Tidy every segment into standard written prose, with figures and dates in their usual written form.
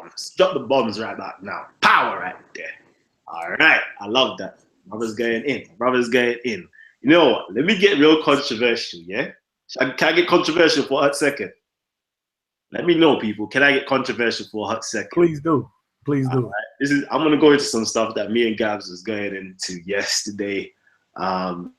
bombs. Drop the bombs right back now. Power right there. All right. I love that. Brother's going in. Brother's going in. You know what? Let me get real controversial, yeah? Can I get controversial for a hot second? Let me know, people. Can I get controversial for a hot second? Please do. Please do. Right. I'm gonna go into some stuff that me and Gabs was going into yesterday. And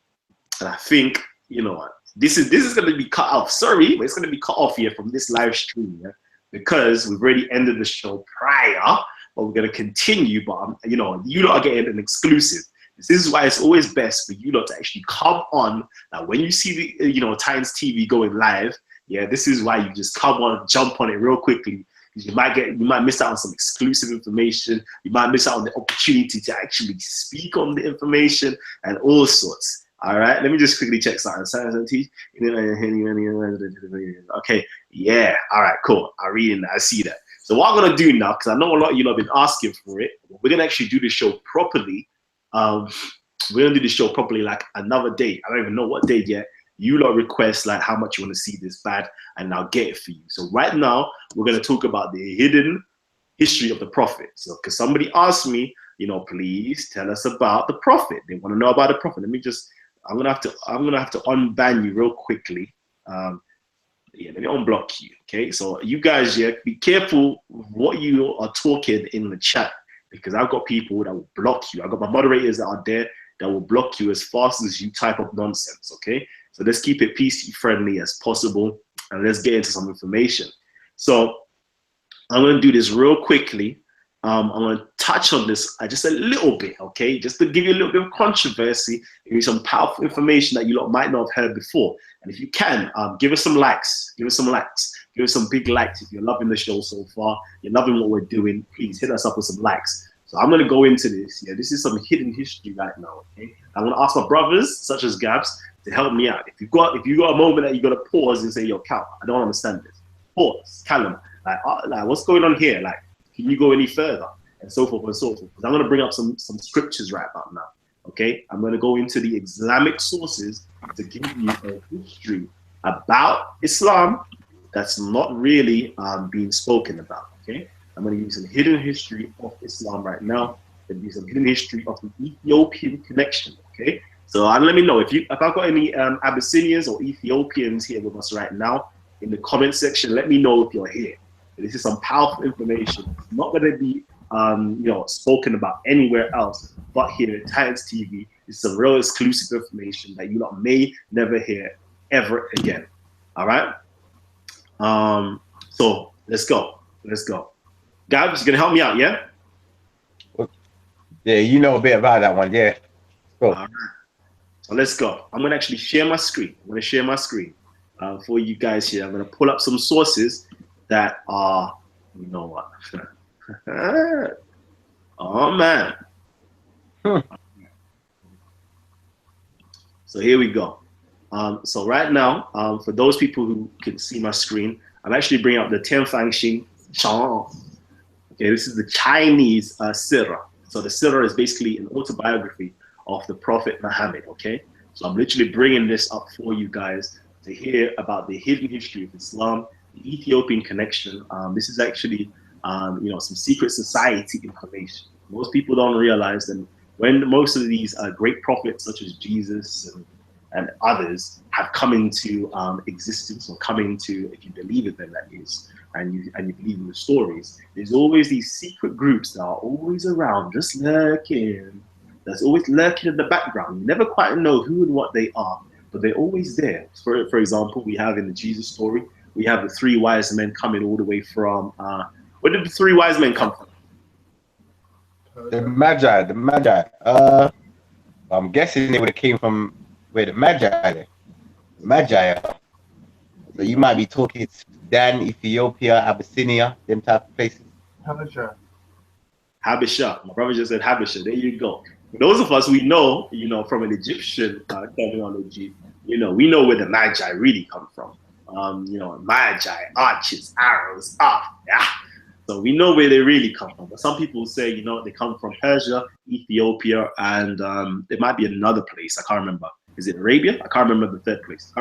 I think, you know what, this is gonna be cut off. Sorry, but it's gonna be cut off here from this live stream, yeah? Because we've already ended the show prior, but we're gonna continue. But you know, you lot are getting an exclusive. This is why it's always best for you lot to actually come on. Like when you see the, you know, Titans TV going live, yeah, this is why you just come on, jump on it real quickly. You might miss out on some exclusive information. You might miss out on the opportunity to actually speak on the information and all sorts. All right, let me just quickly check something. Okay, yeah, all right, cool. I read it, I see that. So what I'm gonna do now, because I know a lot of you have been asking for it, we're gonna actually do the show properly. We're gonna do the show properly like another day. I don't even know what date yet. You lot request like how much you want to see this bad, and I'll get it for you. So right now we're gonna talk about the hidden history of the prophet. So because somebody asked me, you know, please tell us about the prophet. They want to know about the prophet. I'm gonna have to unban you real quickly. Yeah, let me unblock you. Okay, so you guys, yeah, be careful what you are talking in the chat, because I've got people that will block you. I've got my moderators that are there that will block you as fast as you type up nonsense. Okay, so let's keep it PC friendly as possible, and let's get into some information. So I'm gonna do this real quickly. I'm going to touch on this just a little bit, okay? Just to give you a little bit of controversy, give you some powerful information that you lot might not have heard before. And if you can, give us some likes. Give us some likes. Give us some big likes if you're loving the show so far. You're loving what we're doing. Please hit us up with some likes. So I'm going to go into this. Yeah, this is some hidden history right now, okay? I'm going to ask my brothers, such as Gabs, to help me out. If you got a moment that you got to pause and say, yo, Cal, I don't understand this. Pause, Kalam. Like, what's going on here? Like, can you go any further? And so forth and so forth. I'm going to bring up some scriptures right about now. Okay, I'm going to go into the Islamic sources to give you a history about Islam that's not really being spoken about. Okay, I'm going to use some hidden history of Islam right now. There'll be some hidden history of the Ethiopian connection. Okay, so let me know if I've got any Abyssinians or Ethiopians here with us right now in the comment section. Let me know if you're here. This is some powerful information. It's not going to be, you know, spoken about anywhere else but here at Titans TV. It's some real exclusive information that you lot may never hear ever again. All right. So let's go. Let's go. Gabs, you gonna help me out? Yeah. Yeah, you know a bit about that one. Yeah. All right. So let's go. I'm gonna actually share my screen. I'm gonna share my screen for you guys here. I'm gonna pull up some sources that are, you know what? Oh man. So here we go. So right now, for those people who can see my screen, I'm actually bringing up the Tianfang Xing Chang. Okay, this is the Chinese Sirah. So the Sirah is basically an autobiography of the Prophet Muhammad. Okay, so I'm literally bringing this up for you guys to hear about the hidden history of Islam, the Ethiopian connection. This is actually, you know, some secret society information. Most people don't realize that when most of these great prophets, such as Jesus and others, have come into existence, or come into, if you believe in them, that is, and you believe in the stories, there's always these secret groups that are always around, just lurking. That's always lurking in the background. You never quite know who and what they are, but they're always there. For example, we have in the Jesus story, we have the three wise men coming all the way from, where did the three wise men come from? The Magi. I'm guessing they would have came from where the Magi are. So you might be talking Sudan, Ethiopia, Abyssinia, them type of places. Habesha. My brother just said Habesha. There you go. For those of us we know, you know, from an Egyptian terminology, you know, we know where the Magi really come from. You know, Magi, arches, arrows, yeah. So we know where they really come from. But some people say, you know, they come from Persia, Ethiopia, and there might be another place. I can't remember. Is it Arabia? I can't remember the third place.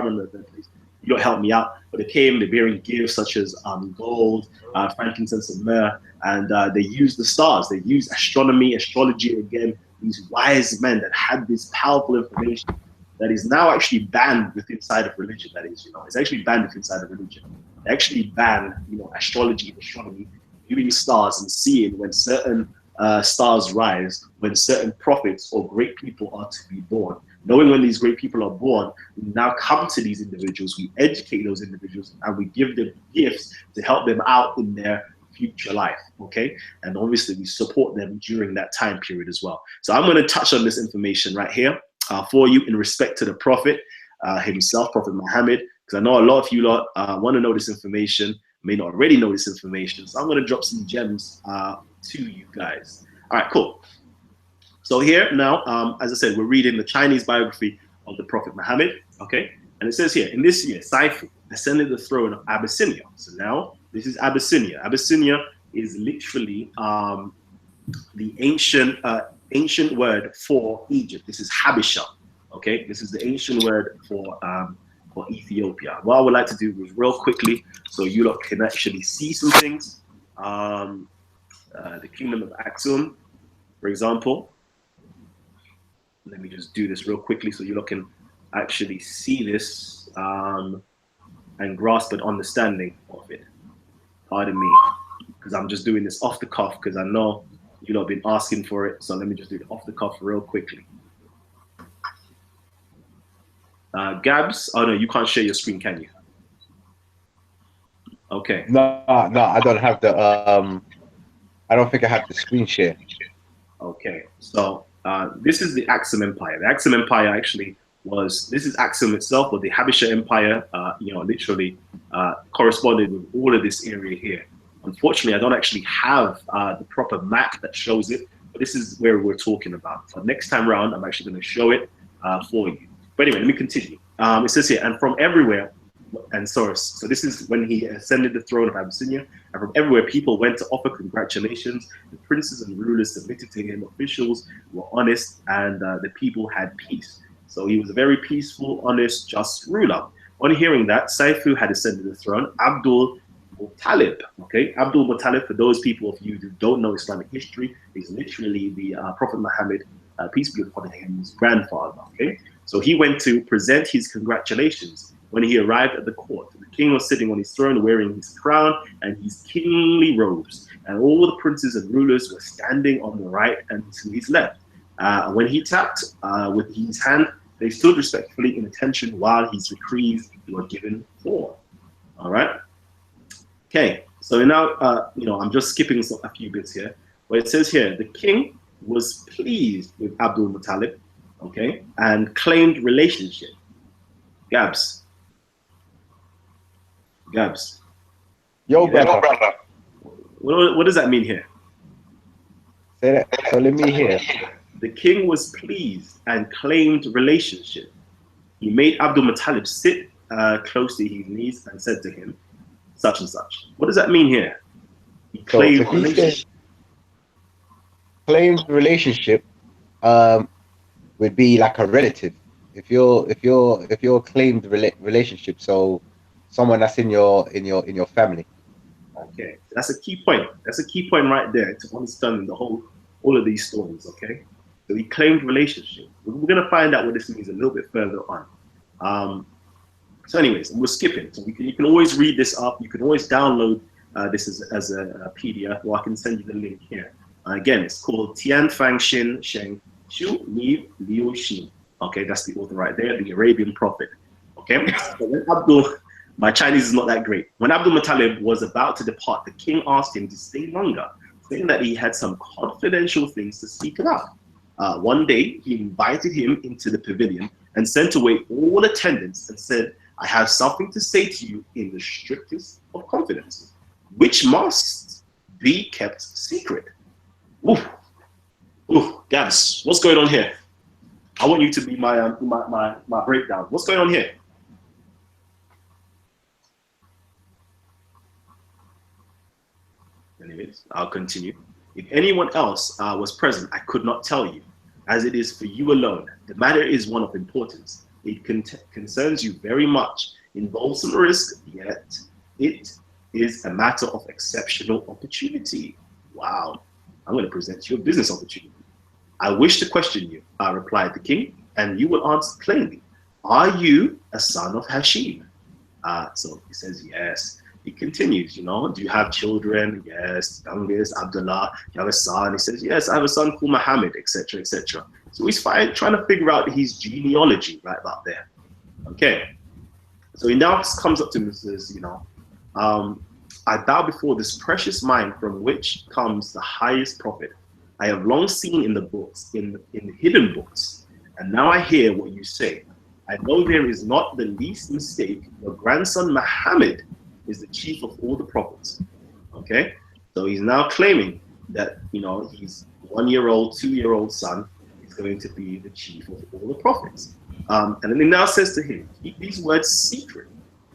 you don't help me out. But they came, they're bearing gifts such as gold, frankincense, and myrrh, and they used the stars. They used astronomy, astrology again. These wise men that had this powerful information that is now actually banned within inside of religion. That is, it's actually banned within inside of religion. They actually ban, astrology and astronomy, viewing stars and seeing when certain stars rise, when certain prophets or great people are to be born. Knowing when these great people are born, we now come to these individuals, we educate those individuals, and we give them gifts to help them out in their future life, okay? And obviously we support them during that time period as well. So I'm going to touch on this information right here for you in respect to the prophet himself, Prophet Muhammad, because I know a lot of you lot want to know this information, may not already know this information. So I'm going to drop some gems to you guys. All right, cool. So here now, as I said, we're reading the Chinese biography of the Prophet Muhammad, okay? And it says here, in this year, Saifu ascended the throne of Abyssinia. So now, this is Abyssinia. Abyssinia is literally the ancient word for Egypt. This is Habisha, okay? This is the ancient word for Ethiopia. What I would like to do is real quickly, so you lot can actually see some things. The Kingdom of Aksum, for example. Let me just do this real quickly so you lot can actually see this and grasp an understanding of it. Pardon me, because I'm just doing this off the cuff because I know you lot have been asking for it. So let me just do it off the cuff real quickly. Gabs, oh no, you can't share your screen, can you? Okay. No, I don't have the I don't think I have the screen share. Okay, so this is the Aksum Empire. The Aksum Empire actually this is Aksum itself, but the Habesha Empire, literally corresponded with all of this area here. Unfortunately, I don't actually have the proper map that shows it, but this is where we're talking about. So next time around, I'm actually going to show it for you. But anyway, let me continue. It says here, and from everywhere, and so this is when he ascended the throne of Abyssinia, and from everywhere people went to offer congratulations. The princes and rulers submitted to him, officials were honest, and the people had peace. So he was a very peaceful, honest, just ruler. On hearing that, Saifu had ascended the throne. Abdul Muttalib, okay? Abdul Muttalib, for those people of you who don't know Islamic history, is literally the Prophet Muhammad, peace be upon him, his grandfather, okay? So he went to present his congratulations. When he arrived at the court, the king was sitting on his throne wearing his crown and his kingly robes, and all the princes and rulers were standing on the right and to his left. When he tapped with his hand, they stood respectfully in attention while his decrees were given forth. All right. Okay. So now, I'm just skipping a few bits here. Where it says here, the king was pleased with Abdul Muttalib, okay, and claimed relationship. Gabs. Yo, brother. What does that mean here? Say that. So let me hear. The king was pleased and claimed relationship. He made Abdul Muttalib sit close to his knees and said to him, such and such. What does that mean here? He claimed relationship. Claimed relationship would be like a relative. If you're claimed relationship, so someone that's in your family. Okay, that's a key point. That's a key point right there to understand all of these stories. Okay, so he claimed relationship. We're gonna find out what this means a little bit further on. So, anyways, we're skipping. So you can always read this up. You can always download this as a PDF, or I can send you the link here. Again, it's called Tian Fang Xin Sheng Shu Ni Liu Xin. Okay, that's the author right there, the Arabian prophet. Okay, so when my Chinese is not that great. When Abdul Muttalib was about to depart, the king asked him to stay longer, saying that he had some confidential things to speak about. One day, he invited him into the pavilion and sent away all attendants and said, I have something to say to you in the strictest of confidence, which must be kept secret. Ooh, Gabs, what's going on here? I want you to be my breakdown. What's going on here? Anyways, I'll continue. If anyone else was present, I could not tell you, as it is for you alone. The matter is one of importance. It concerns you very much. involves some risk, yet it is a matter of exceptional opportunity. Wow. I'm going to present you a business opportunity. I wish to question you, replied the king, and you will answer plainly. Are you a son of Hashim? So he says, yes. He continues, do you have children? Yes. Youngest, Abdullah. You have a son? He says, yes, I have a son called Muhammad, etc., etc. So he's trying to figure out his genealogy right about there. Okay. So he now comes up to him and says, I bow before this precious mind from which comes the highest profit. I have long seen in the books, in hidden books, and now I hear what you say. I know there is not the least mistake. Your grandson Muhammad is the chief of all the prophets. Okay, so he's now claiming that his 1-year-old, 2-year-old son is going to be the chief of all the prophets. And then he now says to him, keep these words secret.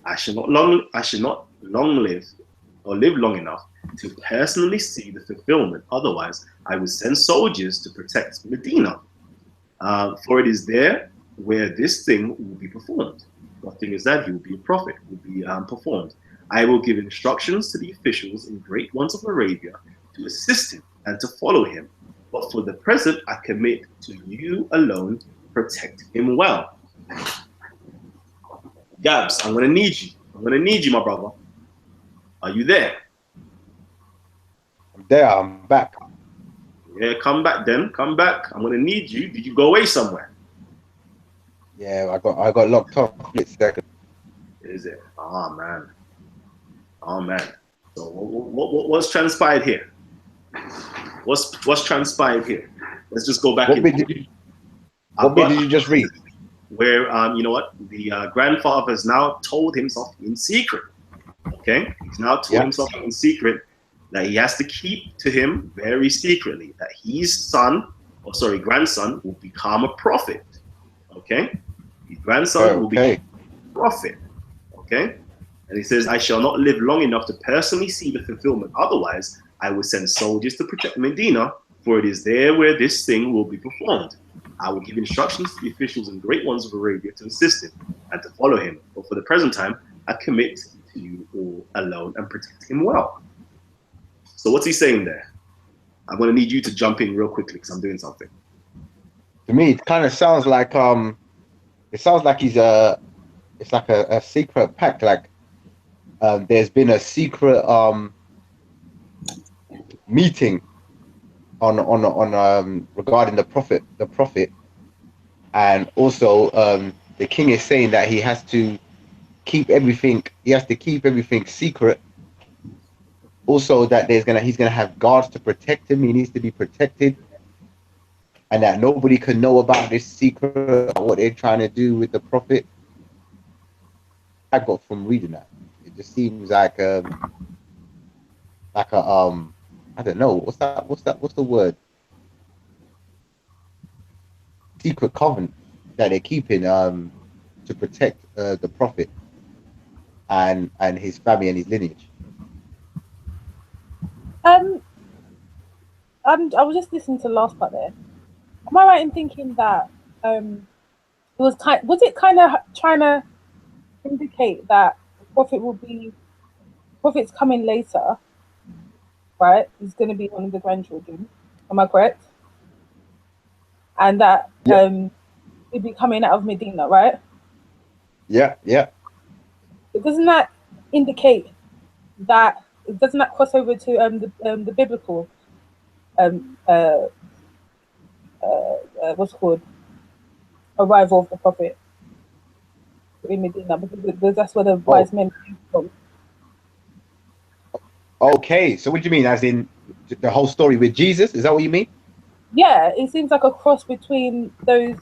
I should not long live or live long enough to personally see the fulfillment. Otherwise, I will send soldiers to protect Medina. For it is there where this thing will be performed. The thing is that he will be a prophet, will be performed. I will give instructions to the officials and great ones of Arabia to assist him and to follow him. But for the present, I commit to you alone, protect him well. Gabs, I'm going to need you. I'm going to need you, my brother. Are you there? I'm there. I'm back. Yeah, come back then. Come back. I'm going to need you. Did you go away somewhere? Yeah, I got locked off. Second. Is it? Oh, man. Oh, man. So what's transpired here? What's transpired here? Let's just go back. What bit did you just read? Where, you know what? The grandfather has now told himself in secret. Okay? He's now told himself in secret that he has to keep to him very secretly that his grandson will become a prophet. Okay? His grandson will be a prophet. Okay? And he says, I shall not live long enough to personally see the fulfillment. Otherwise, I will send soldiers to protect Medina, for it is there where this thing will be performed. I will give instructions to the officials and great ones of Arabia to assist him and to follow him. But for the present time, I commit to you all alone and protect him well. So what's he saying there? I'm going to need you to jump in real quickly because I'm doing something. To me, it kind of sounds like it's like a secret pact. Like there's been a secret meeting on regarding the prophet, and also the king is saying that he has to keep everything. He has to keep everything secret. Also, that he's gonna have guards to protect him. He needs to be protected, and that nobody can know about this secret, what they're trying to do with the prophet. I got from reading that. It just seems like a I don't know what's the word? Secret covenant that they're keeping to protect the prophet and his family and his lineage. I was just listening to the last part there. Am I right in thinking that it was it kind of trying to indicate that the prophet's coming later, right? He's going to be one of the grandchildren. Am I correct? And that he'd be coming out of Medina, right? Yeah. But doesn't that indicate that? Doesn't that cross over to the biblical what's called arrival of the prophet in Medina? Because that's where the wise men came from. Okay, so what do you mean? As in the whole story with Jesus? Is that what you mean? Yeah, it seems like a cross between those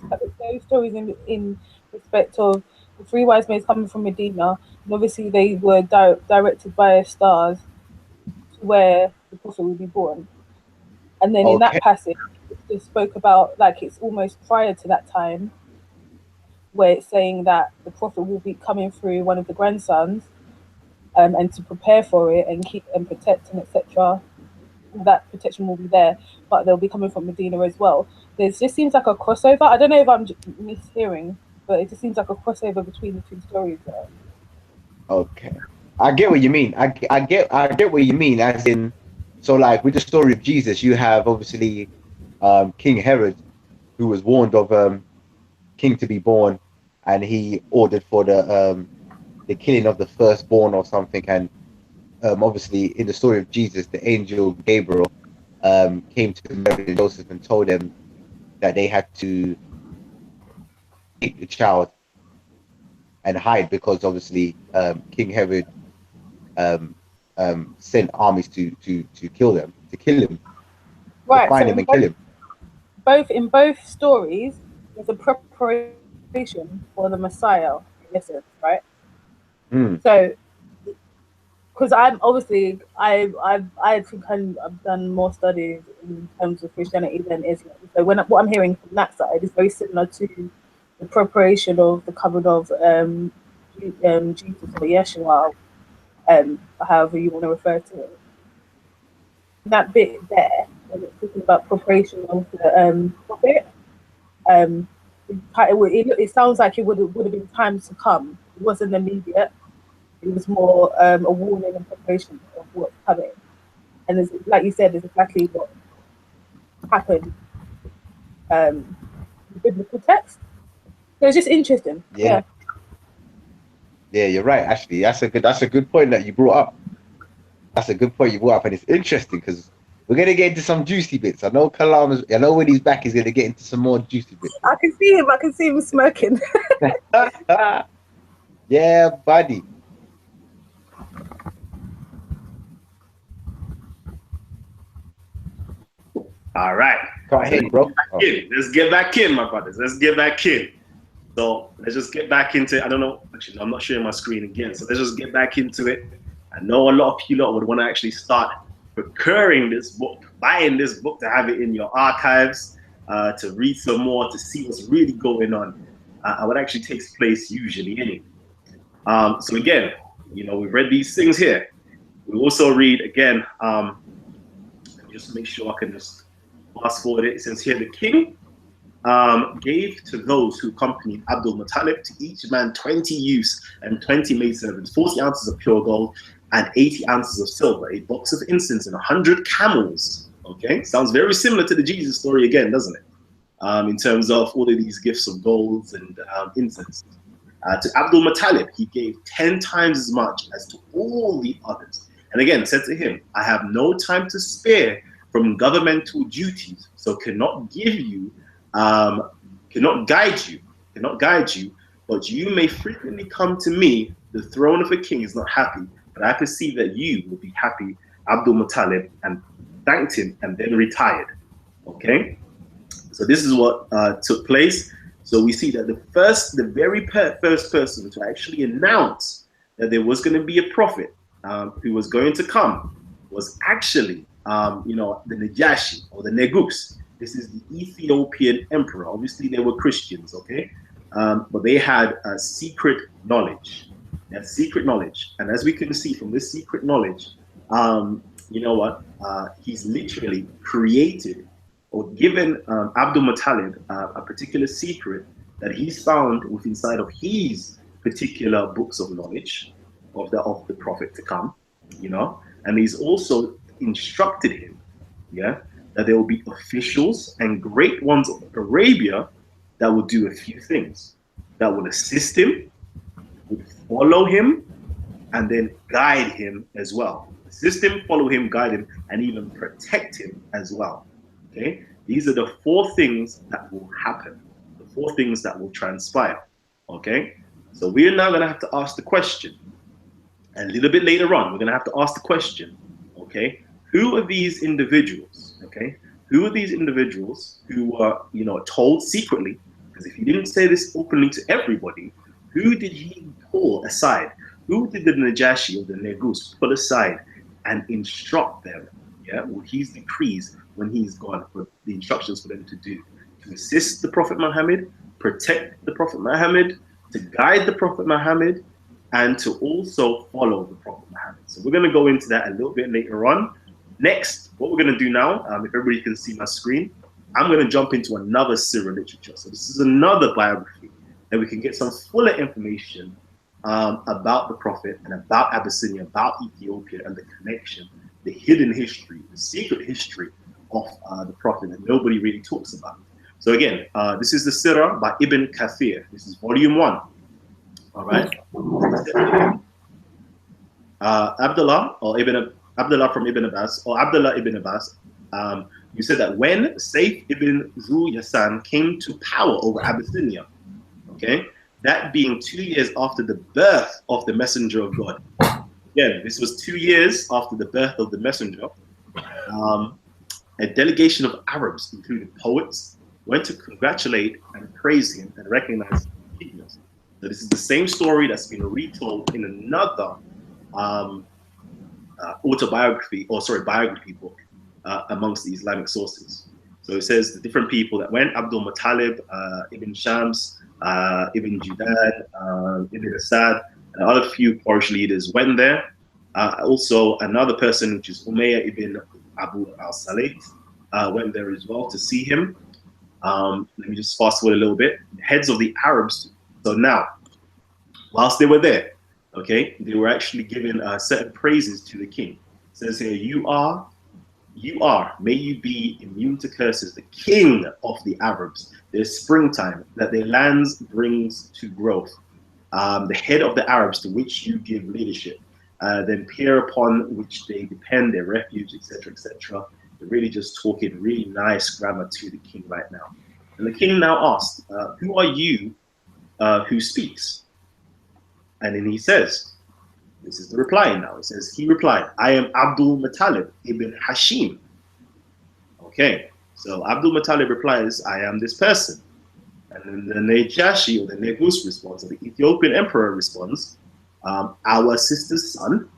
stories in respect of the 3 wise men coming from Medina, and obviously they were directed by stars to where the prophet would be born. And then in that passage, it just spoke about like it's almost prior to that time, where it's saying that the prophet will be coming through one of the grandsons, and to prepare for it and keep and protect and etc. That protection will be there, but they'll be coming from Medina as well. There just seems like a crossover. I don't know if I'm mishearing, but it just seems like a crossover between the 2 stories there. Okay, I get what you mean. I get what you mean. As in, so like with the story of Jesus, you have obviously King Herod, who was warned of king to be born, and he ordered for the killing of the firstborn or something. And obviously, in the story of Jesus, the angel Gabriel came to Mary and Joseph and told them that they had to take the child and hide because obviously King Herod um, sent armies to kill them, to kill him, to Right. So find him and kill him. in both stories, there's a preparation for the Messiah, in essence, right? Mm, So, because I'm obviously I think I've done more studies in terms of Christianity than Islam. So what I'm hearing from that side is very similar to the preparation of the coming of Jesus or Yeshua, however you want to refer to it. That bit there, when it's talking about preparation of the prophet, um, it sounds like it would have been times to come. It wasn't immediate. It was more a warning and preparation of what's coming. And it's, like you said, is exactly what happened in the biblical text. So it's just interesting. yeah, Yeah. yeah, you're right. Actually, that's a good point that you brought up. That's a good point you brought up, and it's interesting because we're gonna get into some juicy bits. I know Kalam is. I know when he's back, he's gonna get into some more juicy bits. I can see him. I can see him smirking. Yeah, buddy. All right. Can't So hear you, bro. Oh. let's get back in, my brothers. Let's get back in. So let's just get back into. I don't know. Actually, I'm not sharing my screen again. So let's just get back into it. I know a lot of you lot would want to actually start procuring this book, buying this book to have it in your archives, to read some more, to see what's really going on. What actually takes place usually anyway. So again, we've read these things here. We also read again. Just make sure I can just fast forward it. It says here, the king gave to those who accompanied Abdul Muttalib, to each man 20 youths and 20 maidservants, 40 ounces of pure gold and 80 ounces of silver, a box of incense and 100 camels. Okay, sounds very similar to the Jesus story again, doesn't it? In terms of all of these gifts of gold and incense. To Abdul Muttalib, he gave 10 times as much as to all the others. And again, said to him, I have no time to spare from governmental duties, so cannot give you, cannot guide you, but you may frequently come to me. The throne of a king is not happy, but I perceive that you will be happy. Abdul Muttalib and thanked him and then retired. Okay, so this is what took place. So we see that the very first person to actually announce that there was going to be a prophet who was going to come was actually, the Najashi or the Negus. This is the Ethiopian emperor. Obviously, they were Christians, okay? But they had secret knowledge. They had secret knowledge. And as we can see from this secret knowledge, you know what? He's literally created or given Abdul Muttalib a particular secret that he's found within inside of his particular books of knowledge of the prophet to come, and he's also instructed him, that there will be officials and great ones of Arabia that will do a few things, that will assist him, would follow him, and then guide him as well. Assist him, follow him, guide him, and even protect him as well. Okay, these are the 4 things that will happen, the 4 things that will transpire. Okay, so we're now going to have to ask the question, and a little bit later on, we're going to have to ask the question, okay, who are these individuals? Okay, who are these individuals who were, told secretly? Because if he didn't say this openly to everybody, who did he pull aside? Who did the Najashi or the Negus pull aside and instruct them? Yeah, with his decrees when he's gone, for the instructions for them to do, to assist the Prophet Muhammad, protect the Prophet Muhammad, to guide the Prophet Muhammad, and to also follow the Prophet Muhammad. So we're going to go into that a little bit later on. Next, what we're going to do now, if everybody can see my screen, I'm going to jump into another Sirah literature. So this is another biography that we can get some fuller information about the Prophet and about Abyssinia, about Ethiopia and the connection, the hidden history, the secret history of the Prophet that nobody really talks about. So again, this is the Sirah by Ibn Kathir. This is volume 1. All right. Abdullah or Abdullah from Ibn Abbas or Abdullah ibn Abbas, you said that when Saif ibn Zu Yasan came to power over Abyssinia, okay, that being 2 years after the birth of the Messenger of God. Again, this was 2 years after the birth of the Messenger. A delegation of Arabs, including poets, went to congratulate and praise him and recognize his achievements. So this is the same story that's been retold in another biography book amongst the Islamic sources. So it says the different people that went: Abdul Muttalib, Ibn Shams, Ibn Judad, Ibn Asad, and other few Quraysh leaders went there. Also, another person, which is Umayyah ibn Abu al-Salih, went there as well to see him. Let me just fast forward a little bit. The heads of the Arabs. So now, whilst they were there, okay, they were actually giving certain praises to the king. It says here, you are, may you be immune to curses, the king of the Arabs, their springtime, that their lands brings to growth, the head of the Arabs to which you give leadership, then peer upon which they depend, their refuge, etc., etc. They're really just talking really nice grammar to the king right now. And the king now asked, who are you who speaks? And then he says, this is the reply now. It says, he replied, I am Abdul Muttalib ibn Hashim. Okay, so Abdul Muttalib replies, I am this person. And then the Najashi, or the Negus responds, or the Ethiopian emperor responds, our sister's son.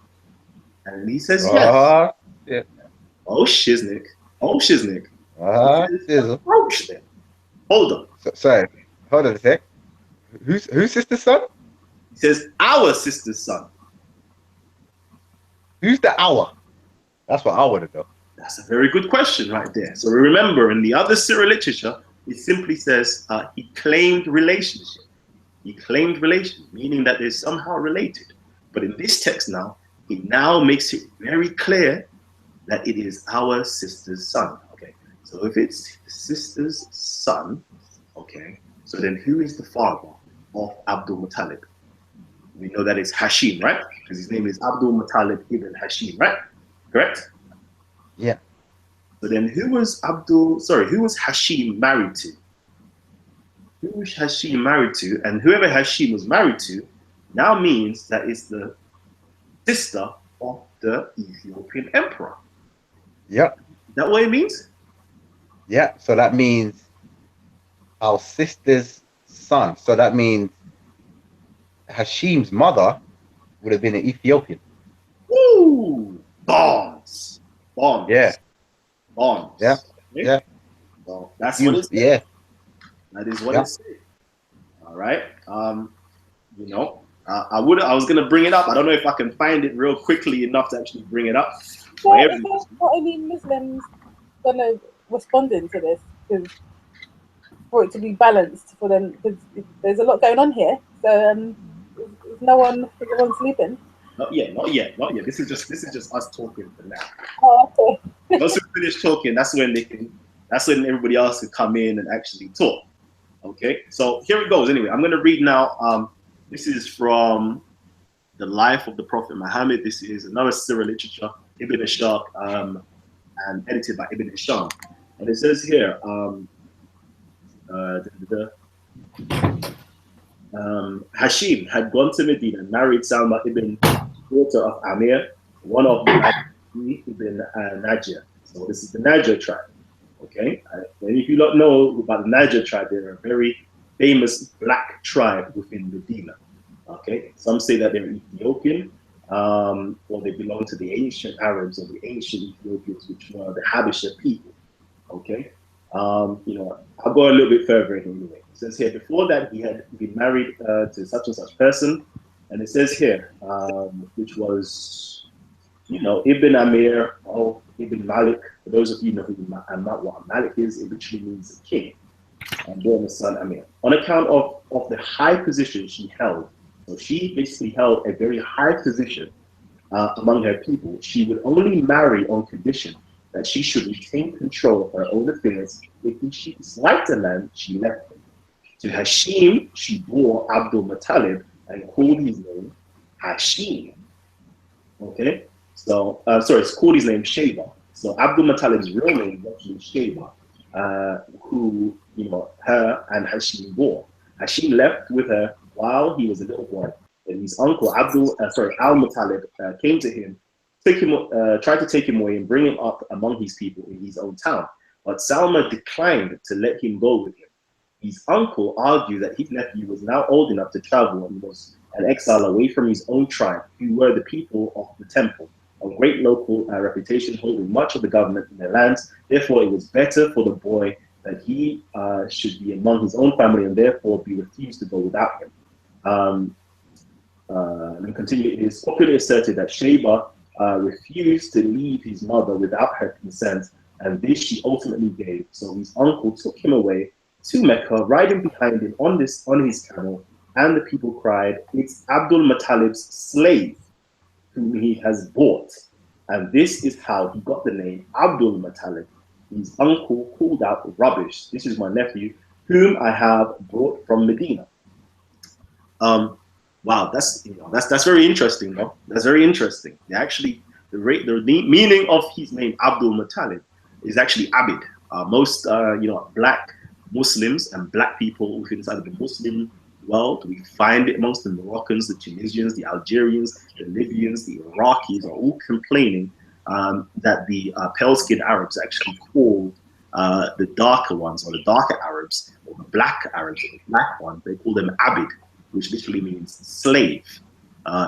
And he says, yes. Yeah. Oh, Shiznik. Oh, Shiznik. Approach them. Hold on. Sorry, hold on a sec. Whose sister's son? He says, our sister's son. Who's the our? That's what I want to know. That's a very good question right there. So remember, in the other Syro literature, it simply says he claimed relationship. He claimed relation, meaning that they're somehow related. But in this text now, he now makes it very clear that it is our sister's son. Okay, so if it's the sister's son, okay, so then who is the father of Abdul Muttalib? We know that it's Hashim, right? Because his name is Abdul Muttalib ibn Hashim, right? Correct? Yeah. So then who was Hashim married to? Who was Hashim married to? And whoever Hashim was married to now means that it's the sister of the Ethiopian emperor. Yep. Is that what it means? Yeah. So that means our sister's son. So that means Hashim's mother would have been an Ethiopian. Ooh, bombs. Yeah. Bombs. Yeah. Okay? Yeah. So that's what it's. Yeah. That is what it's. All right. You know, I was gonna bring it up. I don't know if I can find it real quickly enough to actually bring it up. Yeah, is what I mean, Muslims gonna respond to this because for it to be balanced for them, because there's a lot going on here. So is no one sleeping? Not yet. This is just us talking for now. Oh, okay. Once we finish talking, that's when everybody else can come in and actually talk. Okay, so here it goes. Anyway, I'm going to read now. This is from the life of the Prophet Muhammad. This is another Syro literature, Ibn Ishaq, and edited by Ibn Hisham. And it says here, Hashim had gone to Medina and married Salma ibn, daughter of Amir, one of the ibn Najjar. So this is the Najjar tribe. Okay, and if you don't know about the Najjar tribe, they're a very famous black tribe within Medina. Okay, some say that they're Ethiopian, or they belong to the ancient Arabs or the ancient Ethiopians, which were the Habesha people. Okay, you know, I'll go a little bit further anyway. It says here, before that he had been married to such and such person, and it says here, which was, you know, Ibn Amir or Ibn Malik. For those of you who know what Malik is, it literally means a king, and born the son Amir. On account of the high position she held So she basically held a very high position among her people. She would only marry on condition that she should retain control of her own affairs. If she disliked the land, she left it. To Hashim, she bore Abdul Muttalib and called his name Hashim. Okay, so sorry, it's called his name Sheba. So Abdul Muttalib's real name is actually Sheba, who her and Hashim bore. Hashim left with her while he was a little boy. And his uncle Al Muttalib came to him, tried to take him away and bring him up among his people in his own town. But Salma declined to let him go with him. His uncle argued that his nephew was now old enough to travel and was an exile away from his own tribe, who were the people of the temple, of great local reputation, holding much of the government in their lands. Therefore, it was better for the boy that he should be among his own family and therefore be refused to go without him. And continue, it is popularly asserted that Sheba refused to leave his mother without her consent, and this she ultimately gave. So his uncle took him away to Mecca, riding behind him on his camel, and the people cried, "It's Abdul Muttalib's slave, whom he has bought." And this is how he got the name Abdul Muttalib. His uncle called out, "Rubbish! This is my nephew, whom I have brought from Medina." Wow, that's very interesting, though. That's very interesting. Actually, the meaning of his name Abdul Muttalib is actually Abid. Most black Muslims and black people within inside of the Muslim world, we find it amongst the Moroccans, the Tunisians, the Algerians, the Libyans, the Iraqis are all complaining that the pale-skinned Arabs actually called the darker ones, or the darker Arabs, or the black Arabs, or the black ones, they call them Abid, which literally means slave.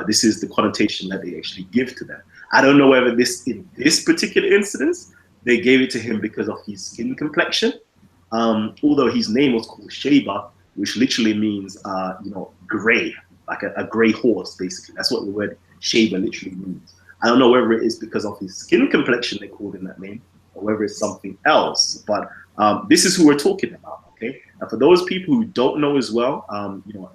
This is the connotation that they actually give to them. I don't know whether in this particular instance, they gave it to him because of his skin complexion, although his name was called Sheba, which literally means, gray, like a gray horse, basically. That's what the word Sheba literally means. I don't know whether it is because of his skin complexion they called him that name, or whether it's something else. But this is who we're talking about, okay? And for those people who don't know as well,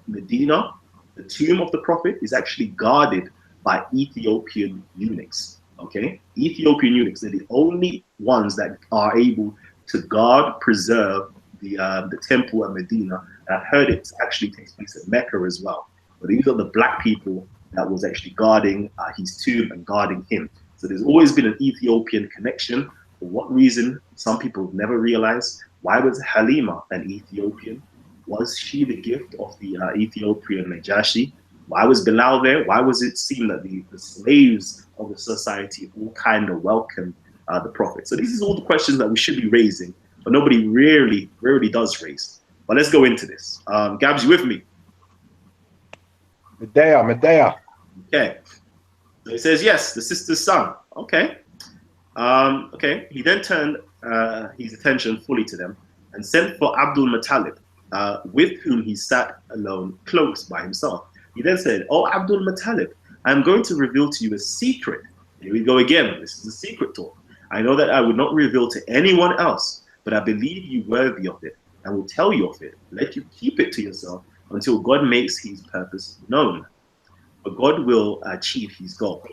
Medina, the tomb of the Prophet, is actually guarded by Ethiopian eunuchs, okay? Ethiopian eunuchs, they're the only ones that are able to guard, preserve the temple at Medina. And I've heard it actually takes place at Mecca as well. But these are the black people that was actually guarding his tomb and guarding him. So there's always been an Ethiopian connection. For what reason? Some people have never realized. Why was Halima an Ethiopian? Was she the gift of the Ethiopian Najashi? Why was Bilal there? Why was it seen that the slaves of the society all kind of welcomed the Prophet? So these are all the questions that we should be raising, but nobody rarely does raise. But let's go into this. Gabs, you with me? Medea. Okay. So it says, yes, the sister's son. Okay. Okay. He then turned his attention fully to them and sent for Abdul Muttalib, with whom he sat alone close by himself. He then said, "Oh, Abdul Muttalib, I'm going to reveal to you a secret." Here we go again. This is a secret talk. "I know that I would not reveal to anyone else, but I believe you worthy of it and will tell you of it. Let you keep it to yourself until God makes his purpose known. But God will achieve his goal.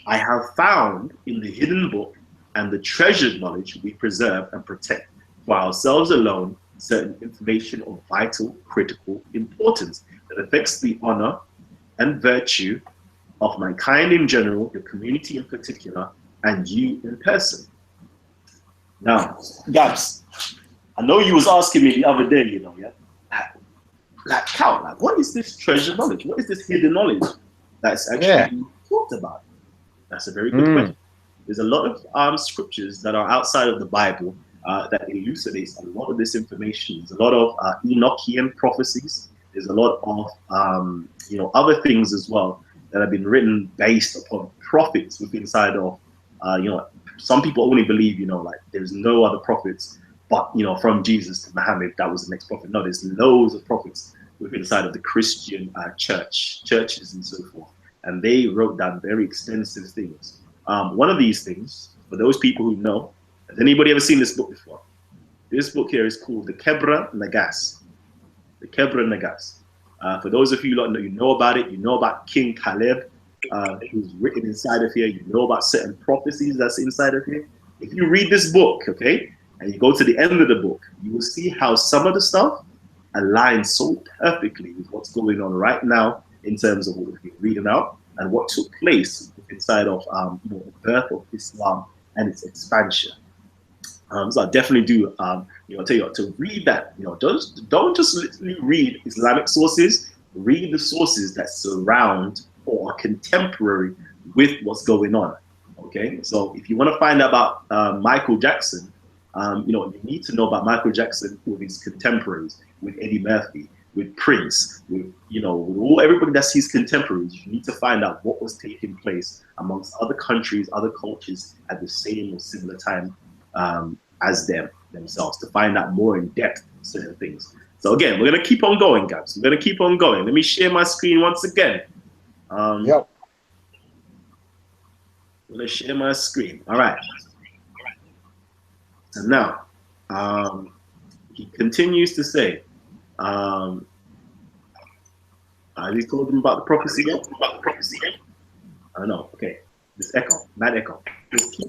I have found in the hidden book and the treasured knowledge we preserve and protect for ourselves alone certain information of vital, critical importance that affects the honor and virtue of mankind in general, your community in particular, and you in person." Now, Gabs, I know you was asking me the other day, like, what is this treasure knowledge? What is this hidden knowledge that's actually talked about? That's a very good question. There's a lot of scriptures that are outside of the Bible that elucidates a lot of this information. There's a lot of Enochian prophecies. There's a lot of other things as well that have been written based upon prophets within inside of some people only believe there's no other prophets but from Jesus to Muhammad that was the next prophet. No, there's loads of prophets within inside of the Christian churches and so forth, and they wrote down very extensive things. One of these things, for those people who know, has anybody ever seen this book before? This book here is called the Kebra Nagas. The Kebra Nagas. For those of you who you know about it, you know about King Caleb, who's written inside of here. You know about certain prophecies that's inside of here. If you read this book, okay, and you go to the end of the book, you will see how some of the stuff aligns so perfectly with what's going on right now in terms of what we've been reading out and what took place inside of the birth of Islam and its expansion. So I definitely do, tell you to read that. Don't just literally read Islamic sources. Read the sources that surround or are contemporary with what's going on. Okay, so if you want to find out about Michael Jackson, you need to know about Michael Jackson with his contemporaries, with Eddie Murphy, with Prince, with everybody that's his contemporaries. You need to find out what was taking place amongst other countries, other cultures at the same or similar time as themselves, to find out more in depth certain things. So again, we're gonna keep on going, guys. We're gonna keep on going. Let me share my screen once again. Yep. I'm gonna share my screen. All right. So now, he continues to say, are you talking about the prophecy yet? I don't know. Okay. This echo, mad echo. Just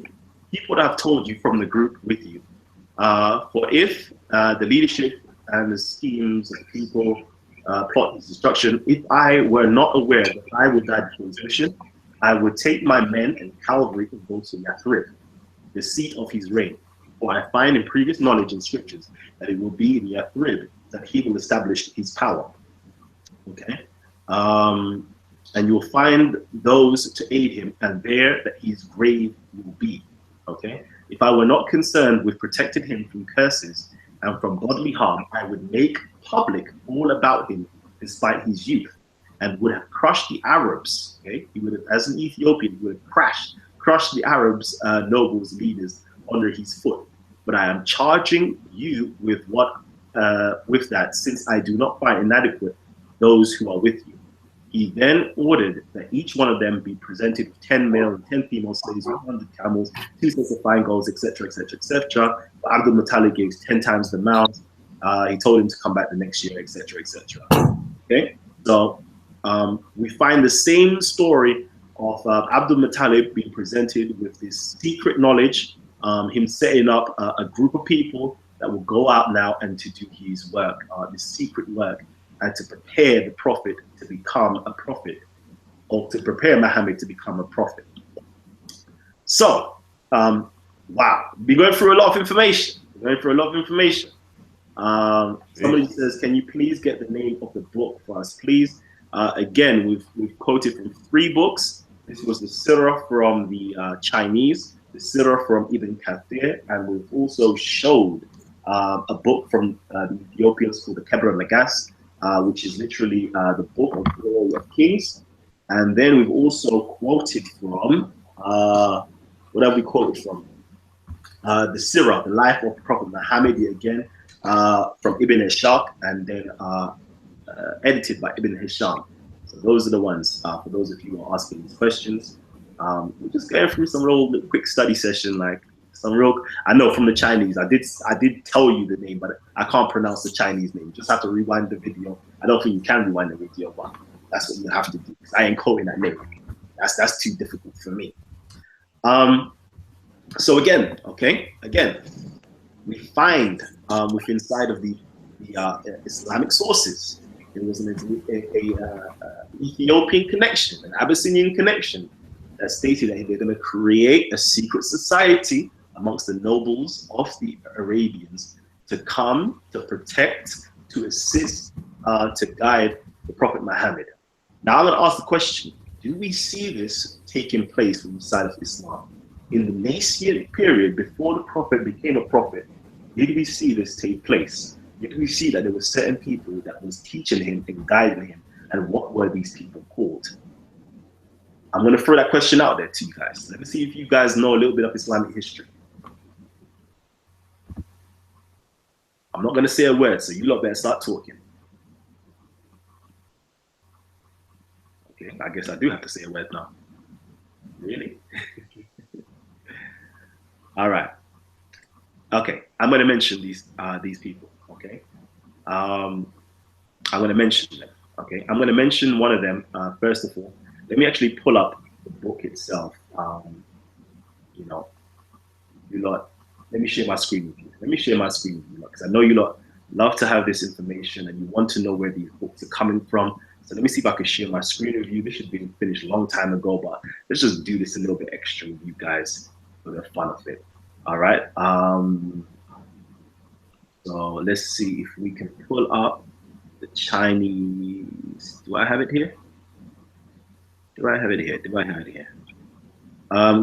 keep what I've told you from the group with you. For if the leadership and the schemes of the people plot this destruction, if I were not aware that I would die before his mission, I would take my men and cavalry and go to Yathrib, the seat of his reign. For I find in previous knowledge and scriptures that it will be in Yathrib that he will establish his power. Okay? And you will find those to aid him, and there that his grave will be. Okay? If I were not concerned with protecting him from curses and from bodily harm, I would make public all about him despite his youth, and would have crushed the Arabs. Okay? He would have, as an Ethiopian, he would have crushed the Arabs, nobles, leaders under his foot. But I am charging you with that, since I do not find inadequate those who are with you. He then ordered that each one of them be presented with 10 male and 10 female slaves, 100 camels, 2 sets of fine golds, etc., etc., etc. But Abdul Muttalib gave 10 times the amount. He told him to come back the next year, etc., etc. Okay, so we find the same story of Abdul Muttalib being presented with this secret knowledge, him setting up a group of people that will go out now and to do his work, this secret work, and to prepare the prophet to become a prophet, or to prepare Muhammad to become a prophet. So, wow, we're going through a lot of information. Somebody says, can you please get the name of the book for us, please? Again, we've quoted from 3 books. This was the Sirah from the Chinese, the Sirah from Ibn Kathir, and we've also showed a book from the Ethiopians called the Kebra Nagas, which is literally the Book of Glory of Kings. And then we've also quoted from, what have we quoted from? The Sirah, the life of Prophet Muhammad, again, from Ibn Ishaq, and then edited by Ibn Hisham. So those are the ones, for those of you who are asking these questions. We're just going through some real quick study session, like some real, I know from the Chinese, I did tell you the name, but I can't pronounce the Chinese name. You just have to rewind the video. I don't think you can rewind the video, but that's what you have to do, because I ain't quoting that name. That's too difficult for me. So again, we find within inside of the Islamic sources, there was an Ethiopian connection, an Abyssinian connection, that stated that they're going to create a secret society amongst the nobles of the Arabians to come, to protect, to assist, to guide the Prophet Muhammad. Now I'm going to ask the question, do we see this taking place from the side of Islam? In the Nascent period, before the Prophet became a prophet, did we see this take place? Did we see that there were certain people that was teaching him and guiding him? And what were these people called? I'm going to throw that question out there to you guys. Let me see if you guys know a little bit of Islamic history. I'm not going to say a word, so you lot better start talking. Okay, I guess I do have to say a word now. Really? All right. Okay, I'm going to mention these people. Okay, I'm going to mention them. Okay, I'm going to mention one of them first of all. Let me actually pull up the book itself. You know, you lot, let me share my screen with you. Let me share my screen with you because I know you lot love to have this information and you want to know where these books are coming from. So let me see if I can share my screen with you. This should have been finished a long time ago, but let's just do this a little bit extra with you guys for the fun of it. All right. So let's see if we can pull up the Chinese. Do I have it here? Do I have it here? Do I have it here?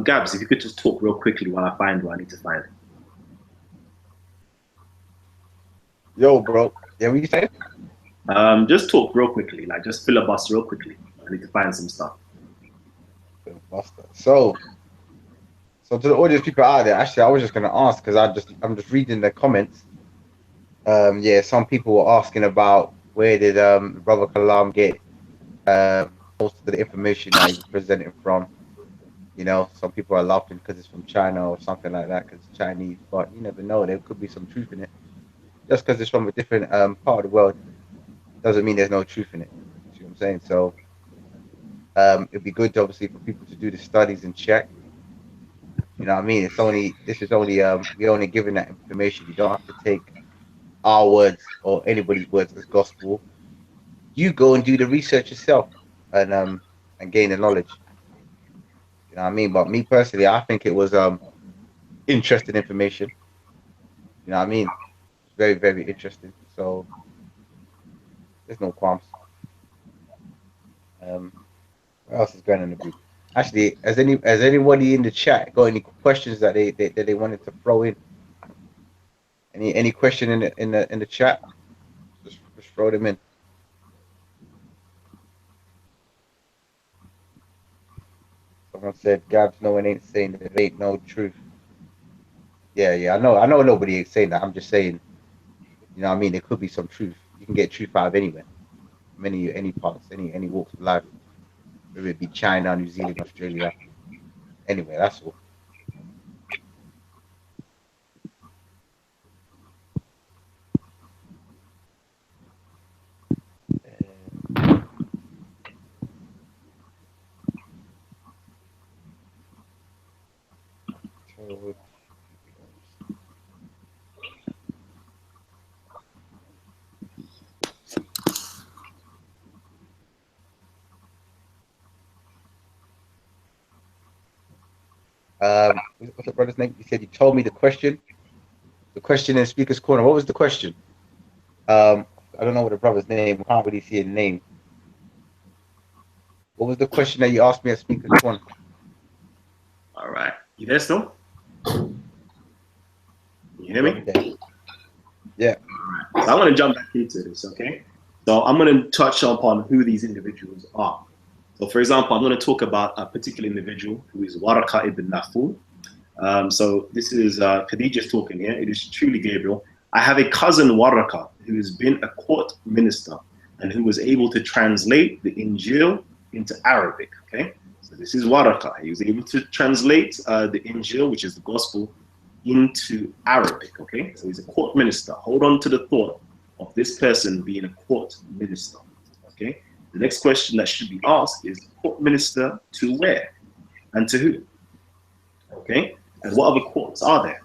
Gabs, if you could just talk real quickly while I find what I need to find. Yo, bro. Yeah, what you saying? Just talk real quickly, like just filibuster real quickly. I need to find some stuff. So to the audience people out there, actually, I was just gonna ask because I'm just reading the comments. Yeah, some people were asking about where did Brother Kalam get most of the information that he's presenting from. You know, some people are laughing because it's from China or something like that because it's Chinese, but you never know. There could be some truth in it. Just because it's from a different part of the world doesn't mean there's no truth in it. See what I'm saying? So it'd be good, obviously, for people to do the studies and check. You know what I mean? This is only we're only giving that information. You don't have to take our words or anybody's words as gospel. You go and do the research yourself and gain the knowledge. You know what I mean? But me personally, I think it was interesting information. You know what I mean? It's very, very interesting. So there's no qualms. What else is going on in the group? Actually, has anybody in the chat got any questions that they wanted to throw in? Any question in the chat? Just throw them in. Someone said, "Gabs, no one ain't saying that there ain't no truth." Yeah, I know nobody ain't saying that. I'm just saying, you know what I mean? There could be some truth. You can get truth out of anywhere, any parts, any walks of life, whether it be China, New Zealand, Australia, anywhere. That's all. What's the brother's name? He said you told me the question. The question in Speaker's Corner. What was the question? I don't know what the brother's name. I can't really see a name. What was the question that you asked me at Speaker's Corner? All right. You there still? You hear me? Yeah. All right. So I'm going to jump back into this, okay? So I'm going to touch upon who these individuals are. So, for example, I'm going to talk about a particular individual who is Waraka ibn Naful. So this is Khadijah's talking here. It is truly Gabriel. I have a cousin, Waraka, who has been a court minister and who was able to translate the Injil into Arabic, okay? So this is Waraka. He was able to translate the Injil, which is the gospel, into Arabic, okay? So he's a court minister. Hold on to the thought of this person being a court minister, okay? The next question that should be asked is court minister to where and to who, okay? And what other courts are there?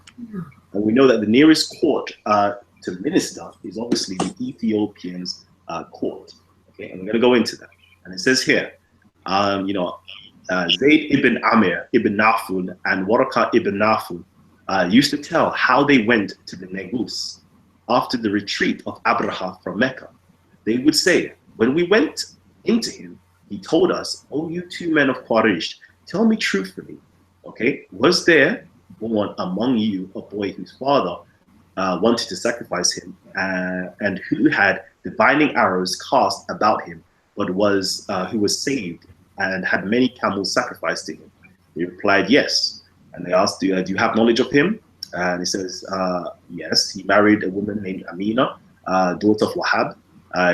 And we know that the nearest court to minister is obviously the Ethiopians' court, okay? And we're going to go into that. And it says here, Zayd ibn Amir ibn Naful and Waraka ibn Naful used to tell how they went to the Negus after the retreat of Abraha from Mecca. They would say, when we went into him, he told us, "Oh, you two men of Quraysh, tell me truthfully, okay, was there born among you a boy whose father wanted to sacrifice him and who had divining arrows cast about him, but who was saved and had many camels sacrificed to him?" He replied, "Yes." And they asked, do you have knowledge of him? And he says, yes, he married a woman named Amina, daughter of Wahab.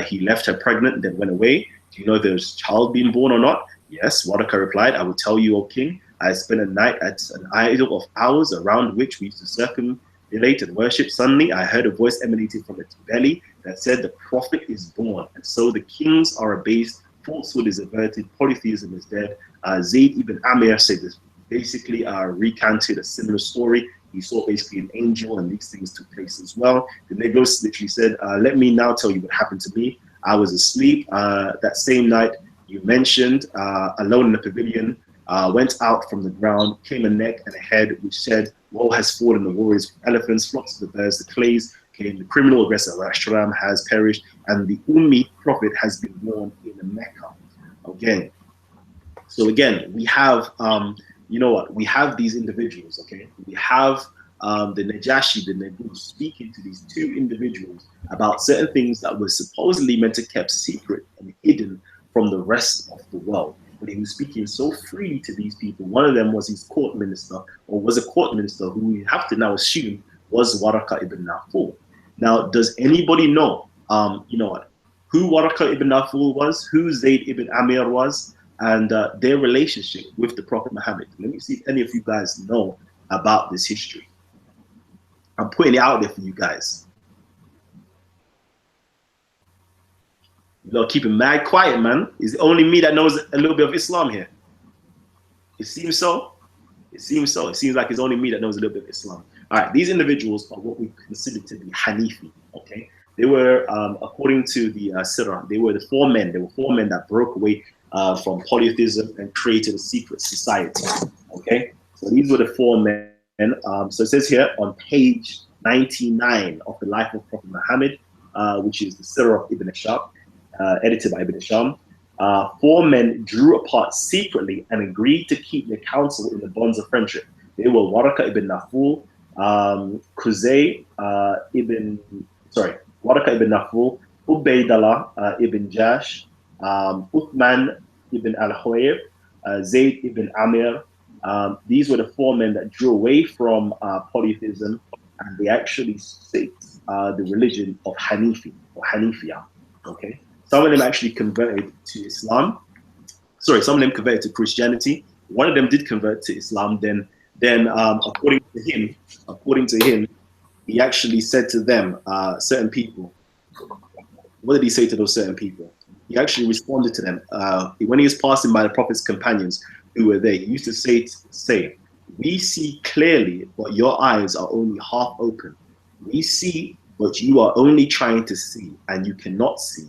He left her pregnant and then went away. Do you know if there's a child being born or not? Yes. Waraka replied, "I will tell you, O king. I spent a night at an idol of ours around which we used to elated worship. Suddenly I heard a voice emanating from its belly that said, the prophet is born, and so the kings are abased, falsehood is averted, polytheism is dead. Zayd ibn Amir said this, basically recanted a similar story. He saw basically an angel, and these things took place as well. The Negros literally said, let me now tell you what happened to me. I was asleep that same night you mentioned, alone in the pavilion, went out from the ground, came a neck and a head which said, woe has fallen, the warriors, elephants, flocks of the birds, the clays came, the criminal aggressor Ashram has perished, and the Ummi prophet has been born in Mecca. Okay. So again, we have, you know what, we have these individuals, okay? We have the Najashi, the Negus, speaking to these two individuals about certain things that were supposedly meant to be kept secret and hidden from the rest of the world. But he was speaking so freely to these people. One of them was his court minister, or was a court minister who we have to now assume was Waraka ibn Naful. Now, does anybody know, you know what, who Waraka ibn Naful was, who Zayd ibn Amir was, and their relationship with the Prophet Muhammad? Let me see if any of you guys know about this history. I'm putting it out there for you guys. You know, keep it mad quiet, man. It's only me that knows a little bit of Islam here. It seems so. It seems so. It seems like it's only me that knows a little bit of Islam. All right, these individuals are what we consider to be Hanifi, okay? They were, according to the Sirah, they were the four men. There were four men that broke away from polytheism and created a secret society, okay? So these were the four men. So it says here on page 99 of the Life of Prophet Muhammad, which is the Sirah of Ibn Ashab, edited by Ibn Asham, four men drew apart secretly and agreed to keep their counsel in the bonds of friendship. They were Waraka ibn Naful, Waraka ibn Naful, Ubaydallah ibn Jash, Uthman ibn al-Huwayb, Zayd ibn Amir. These were the four men that drew away from polytheism, and they actually state the religion of Hanifi, or Hanifia, okay? Some of them actually converted to Islam. Sorry, some of them converted to Christianity. One of them did convert to Islam. Then according to him, he actually said to them, certain people, what did he say to those certain people? He actually responded to them. When he was passing by the Prophet's companions who were there, he used to say, we see clearly, but your eyes are only half open. We see, but you are only trying to see, and you cannot see.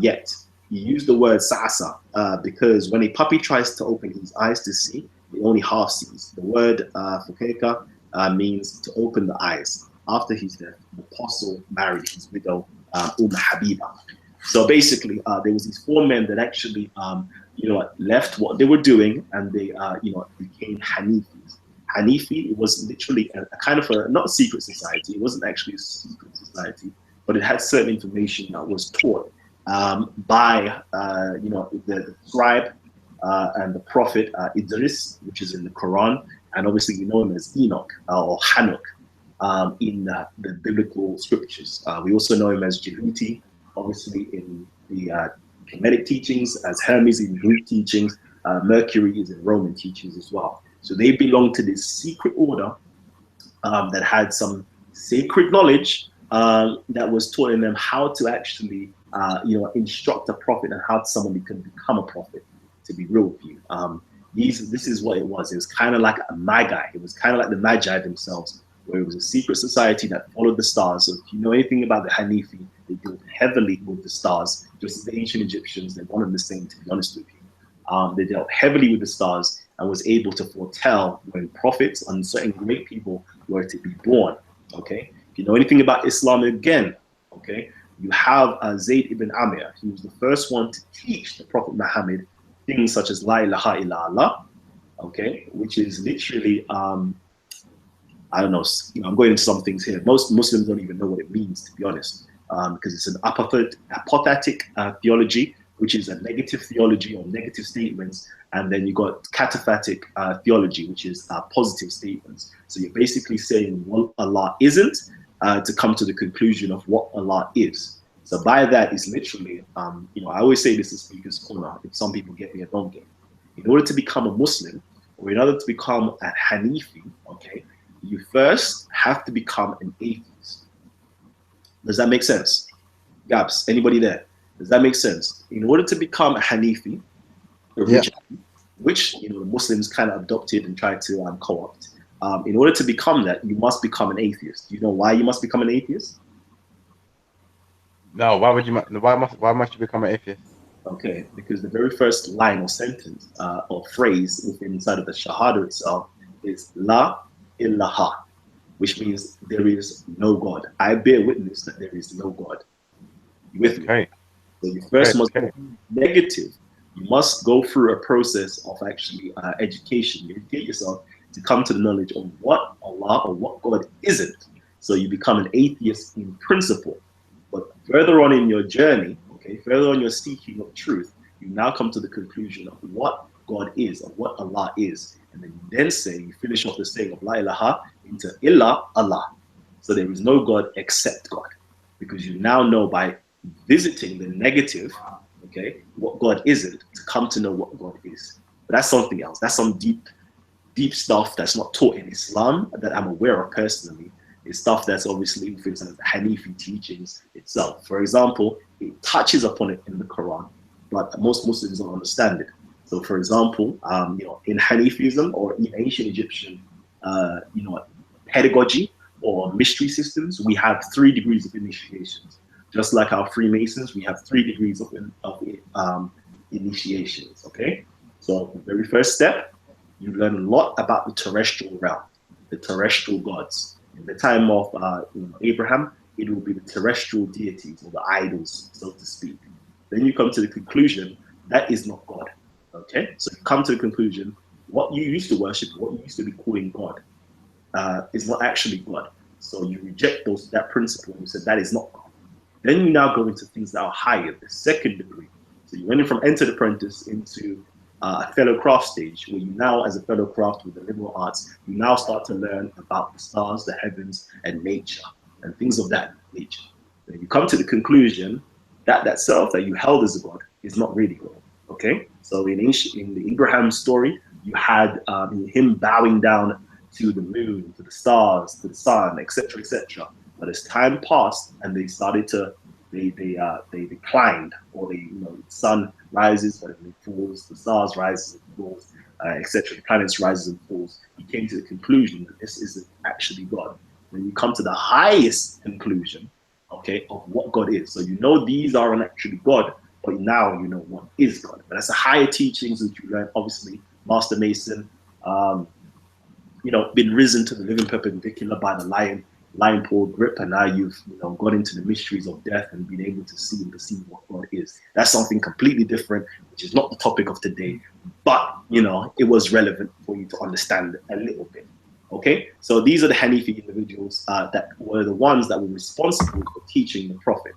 Yet he used the word sa'asa because when a puppy tries to open his eyes to see, he only half sees. The word fukeka means to open the eyes. After his death, the apostle married his widow Habiba. So basically, there was these four men that actually, left what they were doing, and they, became Hanifis. Hanifi, it was literally a kind of a, not a secret society. It wasn't actually a secret society, but it had certain information that was taught by the scribe and the prophet Idris, which is in the Quran, and obviously we know him as Enoch or Hanuk in the biblical scriptures. We also know him as Jehuti, obviously in the Kemetic teachings, as Hermes in Greek teachings. Mercury is in Roman teachings as well. So they belong to this secret order that had some sacred knowledge that was taught in them how to actually instruct a prophet and how someone can become a prophet, to be real with you. This is what it was. It was kind of like a magi. It was kind of like the magi themselves, where it was a secret society that followed the stars. So if you know anything about the Hanifi, they dealt heavily with the stars, just as the ancient Egyptians. They're one and the same, to be honest with you. They dealt heavily with the stars and was able to foretell when prophets and certain great people were to be born. Okay, if you know anything about Islam, again, okay, you have Zayd ibn Amir. He was the first one to teach the Prophet Muhammad things such as La ilaha illallah, okay, which is literally, I don't know, I'm going into some things here. Most Muslims don't even know what it means, to be honest, because it's an apothetic theology, which is a negative theology or negative statements, and then you got cataphatic theology, which is positive statements. So you're basically saying what Allah isn't to come to the conclusion of what Allah is. So by that is literally, I always say this is Speaker's Corner, if some people get me or don't get me. In order to become a Muslim, or in order to become a Hanifi, okay, you first have to become an atheist. Does that make sense? Gabs, anybody there? Does that make sense? In order to become a Hanifi, originally, which the Muslims kind of adopted and tried to co-opt, in order to become that, you must become an atheist. Do you know why you must become an atheist? No, why would you? Why must you become an atheist? Okay, because the very first line or sentence or phrase within inside of the Shahada itself is La ilaha, which means there is no God. I bear witness that there is no God. You with me? Okay. So you first must be negative. You must go through a process of actually education. You educate yourself to come to the knowledge of what Allah or what God isn't. So you become an atheist in principle. But further on in your journey, okay, further on your seeking of truth, you now come to the conclusion of what God is, of what Allah is. And then you then say, you finish off the saying of La ilaha into illa Allah. So there is no God except God. Because you now know by visiting the negative, okay, what God isn't, to come to know what God is. But that's something else. That's some deep stuff that's not taught in Islam that I'm aware of personally. It's stuff that's obviously within some of the Hanifi teachings itself. For example, it touches upon it in the Quran, but most Muslims don't understand it. So, for example, in Hanifism or in ancient Egyptian, pedagogy or mystery systems, we have 3 degrees of initiations. Just like our Freemasons, we have 3 degrees of initiations. Okay, so the very first step, you learn a lot about the terrestrial realm, the terrestrial gods. In the time of Abraham, it will be the terrestrial deities or the idols, so to speak. Then you come to the conclusion that is not God. Okay, so you come to the conclusion what you used to worship, what you used to be calling God, is not actually God. So you reject that principle and you said that is not God. Then you now go into things that are higher, the second degree. So you went in from entered apprentice into a fellow craft stage, where you now, as a fellow craft with the liberal arts, you now start to learn about the stars, the heavens, and nature, and things of that nature. Then you come to the conclusion that that self that you held as a god is not really God. Okay, so in the Abraham story, you had him bowing down to the moon, to the stars, to the sun, etc., etc. But as time passed and they started to, they declined, or the sun rises but it falls, the stars rises and falls, etc. The planets rises and falls. He came to the conclusion that this isn't actually God. Then you come to the highest conclusion, okay, of what God is. So you know these aren't actually God, but now you know what is God. But that's the higher teachings that you learn. Obviously, Master Mason, been risen to the living perpendicular by the lion paw grip, and now you've gone into the mysteries of death and been able to see and perceive what God is. That's something completely different, which is not the topic of today, but it was relevant for you to understand a little bit. Okay, so these are the Hanifi individuals that were the ones that were responsible for teaching the Prophet.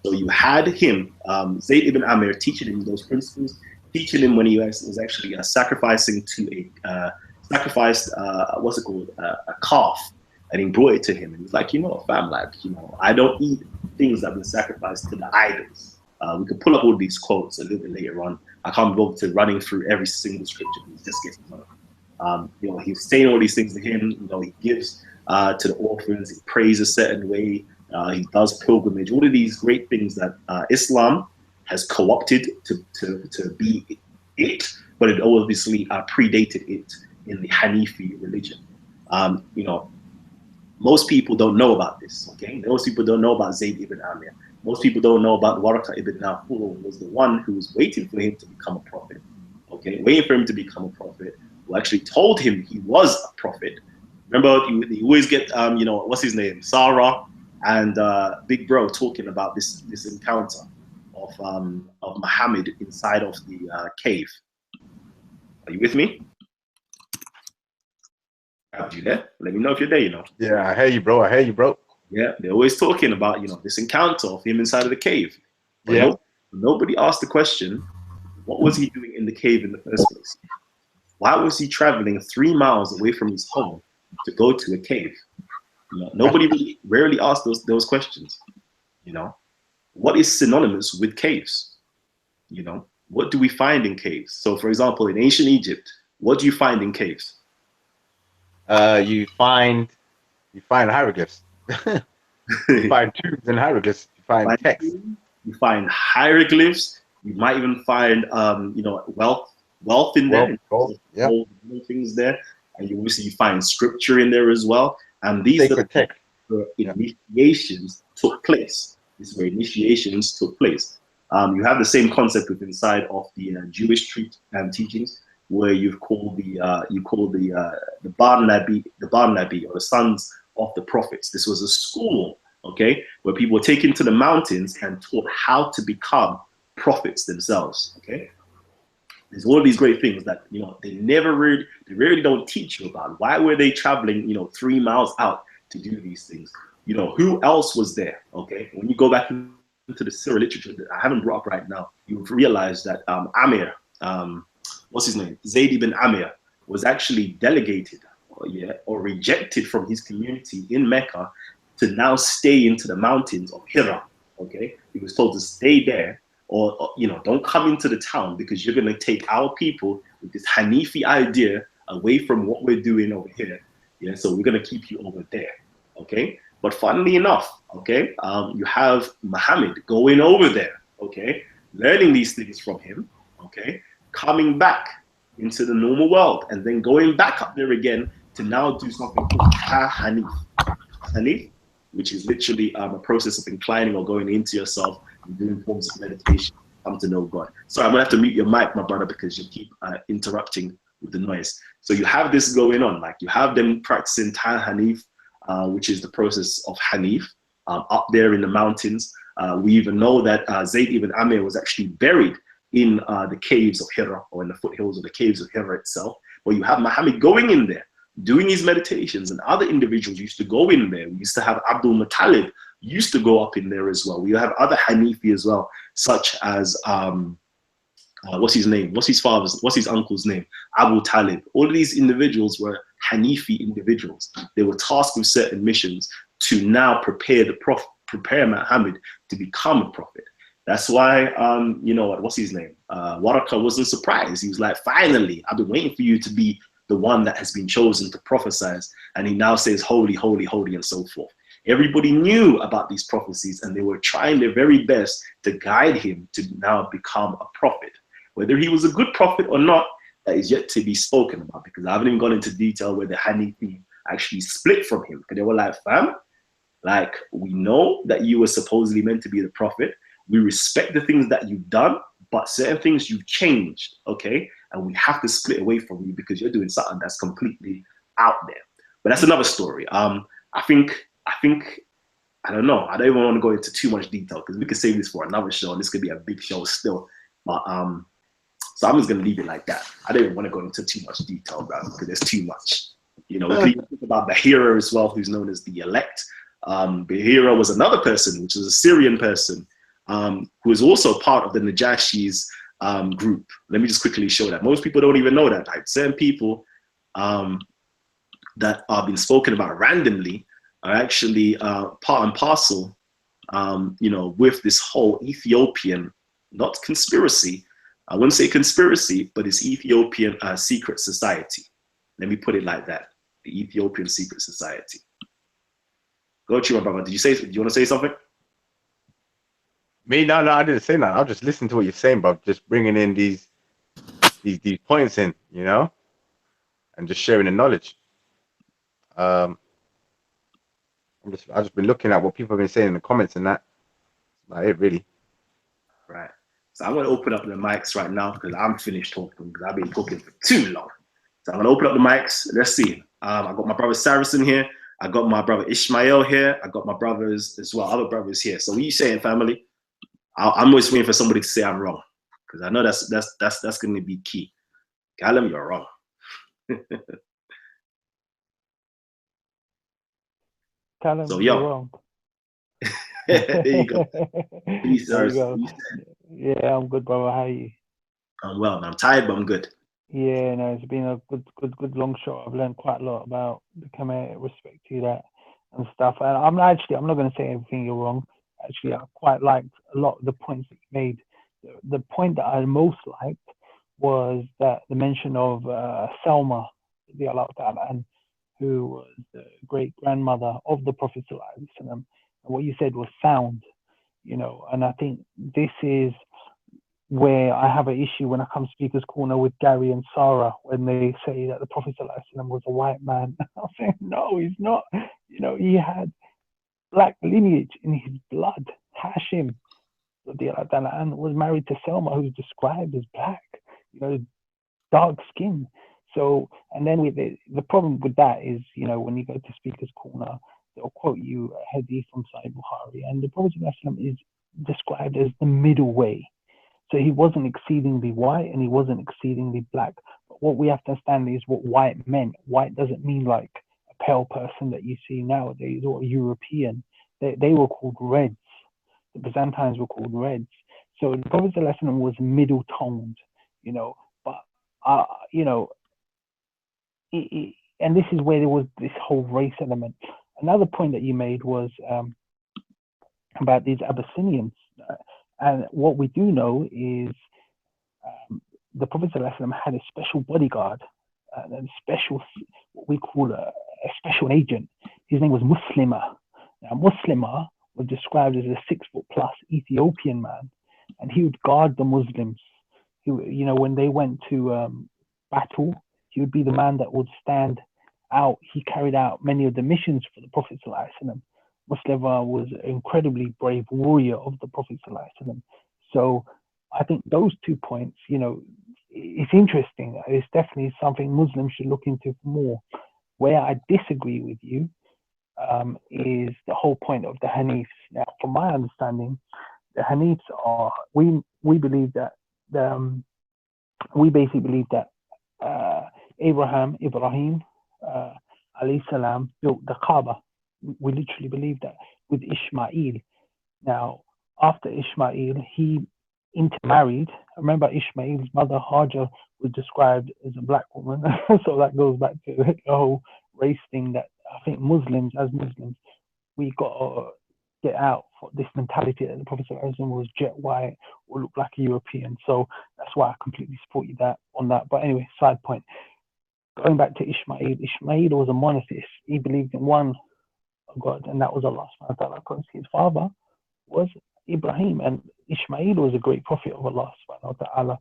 So you had him, Zayd ibn Amir, teaching him those principles, teaching him when he was actually sacrificing to a a calf, and he brought it to him, and he's like, fam, I don't eat things that have been sacrificed to the idols. We could pull up all these quotes a little bit later on. I can't be able to running through every single scripture, but it just gets he's saying all these things to him. He gives to the orphans, he prays a certain way, he does pilgrimage, all of these great things that Islam has co-opted to be it, but it obviously predated it in the Hanifi religion. Most people don't know about this, okay? Most people don't know about Zayd ibn Amir. Most people don't know about Waraka ibn Nawfal, was the one who was waiting for him to become a prophet, okay? Waiting for him to become a prophet, who actually told him he was a prophet. Remember, you always get, what's his name? Sarah and Big Bro talking about this encounter of Muhammad inside of the cave. Are you with me? Are you there? Let me know if you're there, Yeah, I hear you, bro. Yeah, they're always talking about, this encounter of him inside of the cave. But Yeah. nobody asked the question, what was he doing in the cave in the first place? Why was he traveling 3 miles away from his home to go to a cave? Nobody rarely asked those questions. What is synonymous with caves? What do we find in caves? So, for example, in ancient Egypt, what do you find in caves? you find hieroglyphs. You find tombs and hieroglyphs. You find text. You find hieroglyphs. You might even find, wealth in there. Gold, yeah. Gold, things there, and you obviously find scripture in there as well. And these Sacred text. Initiations took place. This is where initiations took place. You have the same concept within inside of the Jewish teachings, where you call the Bar Nabi, or the sons of the prophets. This was a school, okay, where people were taken to the mountains and taught how to become prophets themselves. Okay, there's all these great things that they really don't teach you about. Why were they traveling 3 miles out to do these things? Who else was there? Okay, when you go back into the Syrian literature that I haven't brought up right now, you realize that Amir, what's his name, Zayd ibn Amir, was actually delegated or rejected from his community in Mecca to now stay into the mountains of Hira. Okay, he was told to stay there, or don't come into the town, because you're going to take our people with this Hanifi idea away from what we're doing over here. Yeah, so we're going to keep you over there. Okay, but funnily enough, okay, you have Muhammad going over there, okay, learning these things from him, okay, coming back into the normal world, and then going back up there again to now do something called Hanif. Hanif, which is literally a process of inclining or going into yourself and doing forms of meditation, come to know God. So I'm gonna have to mute your mic, my brother, because you keep interrupting with the noise. So you have this going on, like you have them practicing Hanif, which is the process of Hanif, up there in the mountains. We even know that Zayd ibn Amir was actually buried in the caves of Hira, or in the foothills of the caves of Hira itself. But you have Muhammad going in there, doing his meditations, and other individuals used to go in there. We used to have Abdul Muttalib used to go up in there as well. We have other Hanifi as well, such as what's his name? What's his uncle's name? Abu Talib. All of these individuals were Hanifi individuals. They were tasked with certain missions to now prepare Muhammad to become a prophet. That's why, what's his name? Waraka wasn't surprised. He was like, finally, I've been waiting for you to be the one that has been chosen to prophesize. And he now says, holy, holy, holy, and so forth. Everybody knew about these prophecies, and they were trying their very best to guide him to now become a prophet. Whether he was a good prophet or not, that is yet to be spoken about, because I haven't even gone into detail where the Hanifi actually split from him. Because they were like, fam, like, we know that you were supposedly meant to be the prophet. We respect the things that you've done, but certain things you've changed, okay? And we have to split away from you because you're doing something that's completely out there. But that's another story. I think, I don't know. I don't even want to go into too much detail, because we could save this for another show, and this could be a big show still. But so I'm just gonna leave it like that. I don't even want to go into too much detail, bro, because there's too much. We can even talk about Bahira as well, who's known as the elect. Bahira was another person, which was a Syrian person, who was also part of the Najashi's group. Let me just quickly show that. Most people don't even know that. Like, certain people that are being spoken about randomly are actually part and parcel, with this whole Ethiopian, not conspiracy. I wouldn't say conspiracy, but it's Ethiopian secret society. Let me put it like that. The Ethiopian secret society. Go to you, my brother. Do you want to say something? Me? No, I didn't say that. I'll just listen to what you're saying, but just bringing in these points in, and just sharing the knowledge. I've just been looking at what people have been saying in the comments, and that. Like it really. Right. So I'm going to open up the mics right now, because I'm finished talking, because I've been talking for too long. So I'm going to open up the mics. Let's see. I got my brother Saracen here. I got my brother Ishmael here. I got my brothers as well, other brothers here. So what are you saying, family? I'm always waiting for somebody to say I'm wrong, because I know that's going to be key. Kalam, you're wrong. Kalam, So, you're wrong. There you go. Peace, There you go. Yeah, I'm good, brother. How are you? I'm well, man. I'm tired, but I'm good. Yeah, no, it's been a good long shot. I've learned quite a lot about the Khmer, respect to that and stuff. And I'm not going to say everything you're wrong. Actually, I quite liked a lot of the points that you made. The point that I most liked was that the mention of Selma, and who was the great grandmother of the Prophet ﷺ. And what you said was sound, you know, and I think this is where I have an issue when I come Speaker's Corner with Gary and Sarah when they say that the Prophet ﷺ was a white man. I'm saying, no, he's not. You know, he had black lineage in his blood. Hashim and was married to Selma, who's described as black, you know, dark skin. So, and then with the problem with that is, you know, when you go to Speaker's Corner, they'll quote you a hadith from Sahih Bukhari, and the Prophet ﷺ is described as the middle way. So he wasn't exceedingly white and he wasn't exceedingly black. But what we have to understand is what white meant. White doesn't mean like a pale person that you see nowadays or European. They were called reds. The Byzantines were called reds. So the Prophet ﷺ was middle toned, you know, but, you know, and this is where there was this whole race element. Another point that you made was about these Abyssinians. And what we do know is the Prophet ﷺ had a special bodyguard, and a special, what we call a special agent. His name was Muslima. Now, Muslima was described as a 6 foot plus Ethiopian man, and he would guard the Muslims. He, you know, when they went to battle, he would be the man that would stand out. He carried out many of the missions for the Prophet ﷺ. Muslima was an incredibly brave warrior of the Prophet ﷺ. So I think those 2 points, you know, it's interesting. It's definitely something Muslims should look into more. Where I disagree with you is the whole point of the Hanifs. Now, from my understanding, the Hanifs are, we believe that, we basically believe that Ibrahim, alayhi salam, built the Kaaba. We literally believe that with Ishmael. Now, after Ishmael, he intermarried. Remember, Ishmael's mother, Hajar, was described as a black woman. So that goes back to the whole race thing that I think Muslims, as Muslims, we got to get out for this mentality that the Prophet was jet white or looked like a European. So that's why I completely support you on that. But anyway, side point. Going back to Ishmael, Ishmael was a monotheist. He believed in one God, and that was Allah subhanahu wa ta'ala, because his father was Ibrahim, and Ishmael was a great prophet of Allah subhanahu wa ta'ala.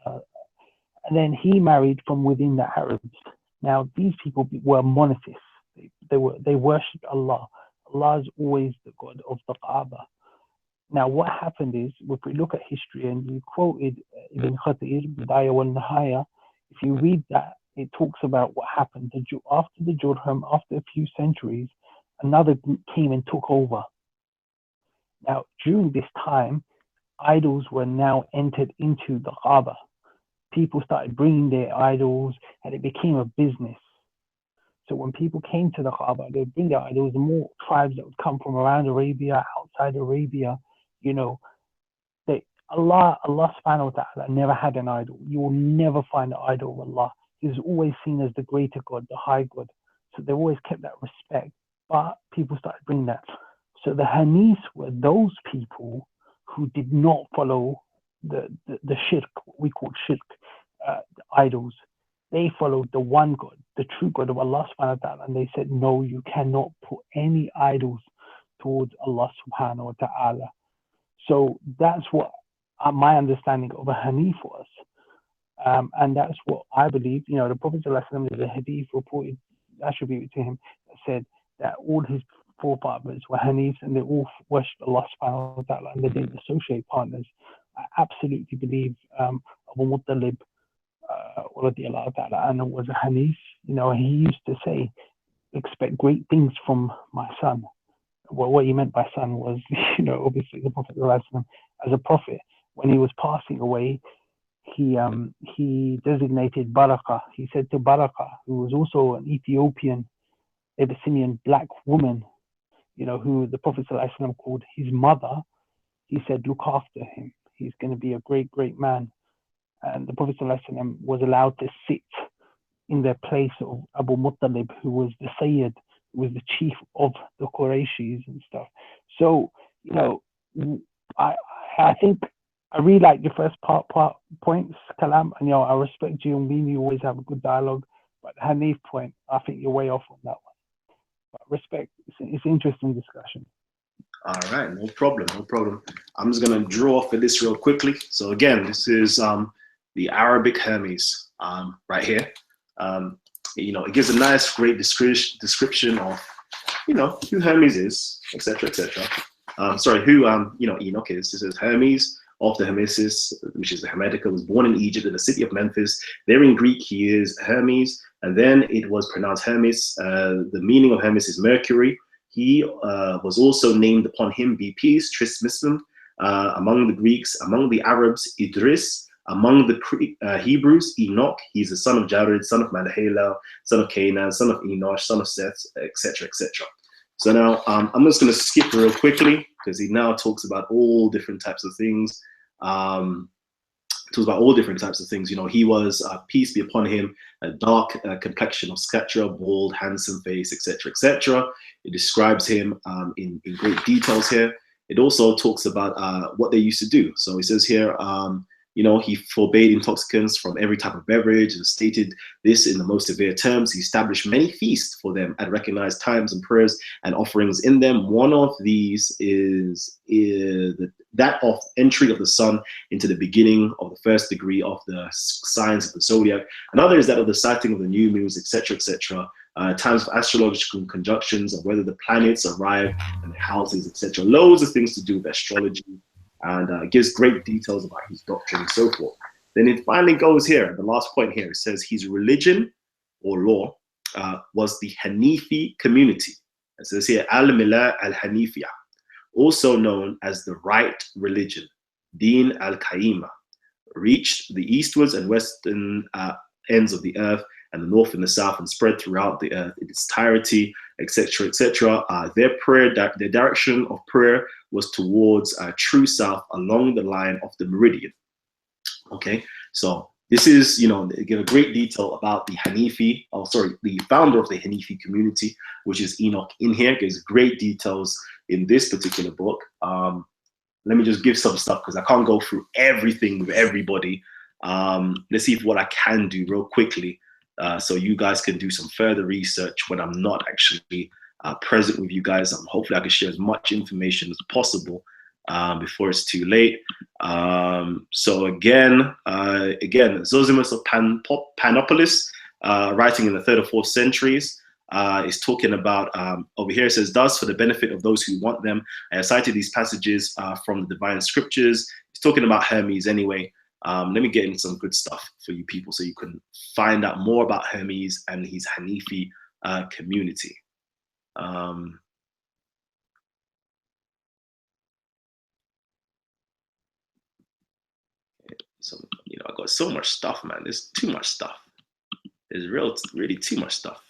And then he married from within the Arabs. Now, these people were monotheists. They worshipped Allah. Allah is always the God of the Kaaba. Now, what happened is, if we look at history, and you quoted Ibn Khatir, Bidayah wal Nihaya, if you read that, it talks about what happened. After the Jurham, after a few centuries, another group came and took over. Now, during this time, idols were now entered into the Kaaba. People started bringing their idols, and it became a business. So when people came to the Kaaba, they would bring their idols. The more tribes that would come from around Arabia, outside Arabia, you know, Allah subhanahu wa ta'ala never had an idol. You will never find an idol of Allah. He was always seen as the greater God, the high God. So they always kept that respect. But people started bringing that. So the Hanifs were those people who did not follow the shirk, what we call shirk, idols. They followed the one God, the true God of Allah subhanahu wa ta'ala. And they said, no, you cannot put any idols towards Allah subhanahu wa ta'ala. So that's what my understanding of a Hanif was. And that's what I believe. You know, the Prophet ﷺ, there's a hadith reported, attributed to him, that said that all his forefathers were Hanifs and they all worshipped Allah subhanahu wa ta'ala and they didn't associate partners. I absolutely believe Abu Muttalib and was a Hanif. You know, he used to say, expect great things from my son. Well, what he meant by son was, you know, obviously the Prophet ﷺ, as a prophet, when he was passing away, he designated Barakah. He said to Barakah, who was also an Ethiopian, Abyssinian black woman, you know, who the Prophet ﷺ called his mother, he said, look after him. He's going to be a great, great man. And the Prophet ﷺ was allowed to sit in the place of Abu Muttalib, who was the Sayyid, who was the chief of the Qurayshis and stuff. So, you know, I think I really like your first points, Kalam, and, you know, I respect you, and we always have a good dialogue. But the Hanif point, I think you're way off on that one. But respect, it's an interesting discussion. All right, no problem, no problem. I'm just gonna draw for this real quickly. So again, this is the Arabic Hermes right here. It gives a nice, great description of, who Hermes is, etc., etc. Who Enoch is. This is Hermes of the Hermesis, which is the Hermetica, was born in Egypt in the city of Memphis. There in Greek, he is Hermes, and then it was pronounced Hermes. The meaning of Hermes is Mercury. He was also named upon him, be peace, Trismism, among the Greeks, among the Arabs, Idris, among the Hebrews, Enoch. He's the son of Jared, son of Malahalel, son of Canaan, son of Enosh, son of Seth, etc., etc. So now I'm just going to skip real quickly because he now talks about all different types of things. He was, peace be upon him, a dark complexion of stature, bald, handsome face, etc., etc. It describes him in great details here. It also talks about what they used to do. So he says here, he forbade intoxicants from every type of beverage and stated this in the most severe terms. He established many feasts for them at recognized times and prayers and offerings in them. One of these is that of entry of the sun into the beginning of the first degree of the signs of the zodiac. Another is that of the sighting of the new moons, etc., etc. Times for astrological conjunctions and whether the planets arrive and the houses, etc. Loads of things to do with astrology. And gives great details about his doctrine and so forth. Then it finally goes here, the last point here, it says his religion or law was the Hanifi community. It says here, al-Mila al-Hanifiyah, also known as the right religion, Din al-Qaima, reached the eastwards and western ends of the earth and the north and the south and spread throughout the earth in its entirety, etc., etc. Their direction of prayer was towards true south along the line of the meridian. Okay, so this is, they give a great detail about the the founder of the Hanifi community, which is Enoch in here. Gives great details in this particular book. Let me just give some stuff because I can't go through everything with everybody. Let's see what I can do real quickly. So you guys can do some further research when I'm not actually present with you guys. Hopefully I can share as much information as possible before it's too late. So again, Zosimus of Panopolis, writing in the 3rd or 4th centuries, is talking about, over here it says, thus for the benefit of those who want them. I have cited these passages from the divine scriptures. It's talking about Hermes anyway. Let me get into some good stuff for you people so you can find out more about Hermes and his Hanifi community. So, I got so much stuff, man. There's too much stuff. There's really too much stuff.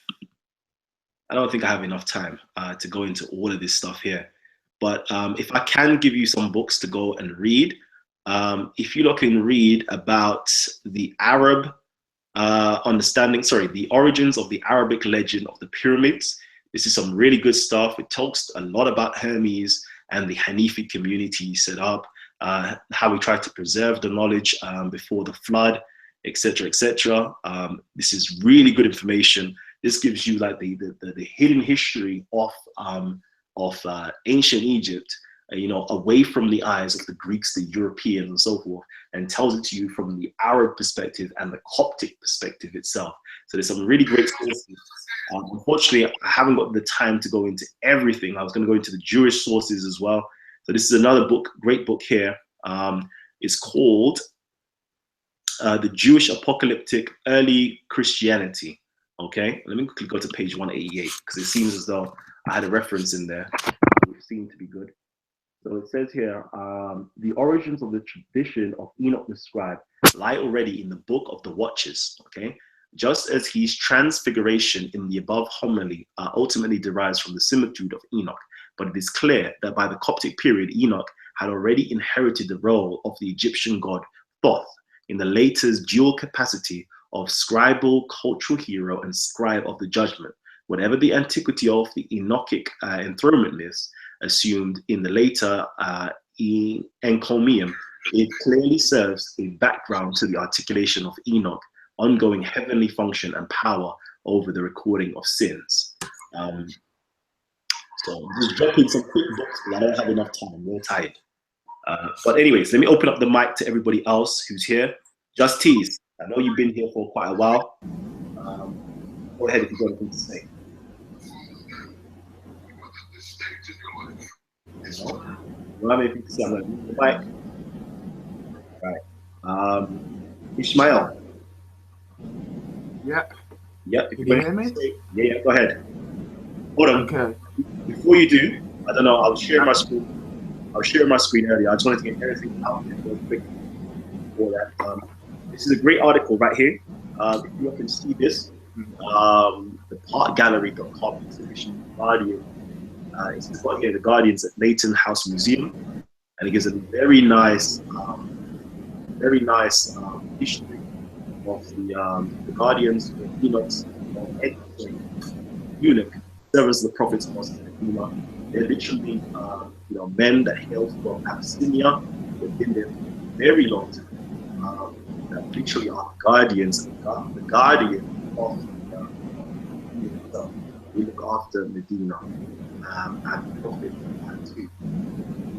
I don't think I have enough time to go into all of this stuff here. But if I can give you some books to go and read, if you look and read about the Arab the origins of the Arabic legend of the pyramids, this is some really good stuff. It talks a lot about Hermes and the Hanifi community set up, how we tried to preserve the knowledge before the flood, etc., etc. This is really good information. This gives you like the hidden history of ancient Egypt, away from the eyes of the Greeks, the Europeans, and so forth, and tells it to you from the Arab perspective and the Coptic perspective itself. So there's some really great sources. Unfortunately, I haven't got the time to go into everything. I was going to go into the Jewish sources as well. So this is another book, great book here. It's called The Jewish Apocalyptic Early Christianity. Okay, let me quickly go to page 188 because it seems as though I had a reference in there. It seemed to be good. So it says here, the origins of the tradition of Enoch the scribe lie already in the book of the Watchers, okay? Just as his transfiguration in the above homily ultimately derives from the similitude of Enoch, but it is clear that by the Coptic period, Enoch had already inherited the role of the Egyptian god Thoth in the latter's dual capacity of scribal cultural hero and scribe of the judgment. Whatever the antiquity of the Enochic enthronement myths assumed in the later encomium, it clearly serves a background to the articulation of Enoch, ongoing heavenly function and power over the recording of sins. So I'm just dropping some quick books because I don't have enough time. I'm real tired. But anyways, let me open up the mic to everybody else who's here. Just Tease, I know you've been here for quite a while. Go ahead if you've got anything to say. No? You don't have anything to say? I'm going to mute the mic. All right. Ishmael. Yeah. Yeah. Can you hear me? Yeah, go ahead. Hold on. Okay. Before you do, I don't know, I was sharing my screen. Earlier. I just wanted to get everything out there real quick before that. This is a great article right here. If you can see this, the partgallery.com exhibition Guardian. It's got here the Guardians at Leighton House Museum, and it gives a very nice history of the Guardians, the eunuchs, eunuch, servants of the prophets of Medina. They're literally men that hail from Abyssinia. They've been there for a very long time. That literally are guardians, the guardian of Medina. We look after Medina and the prophet too.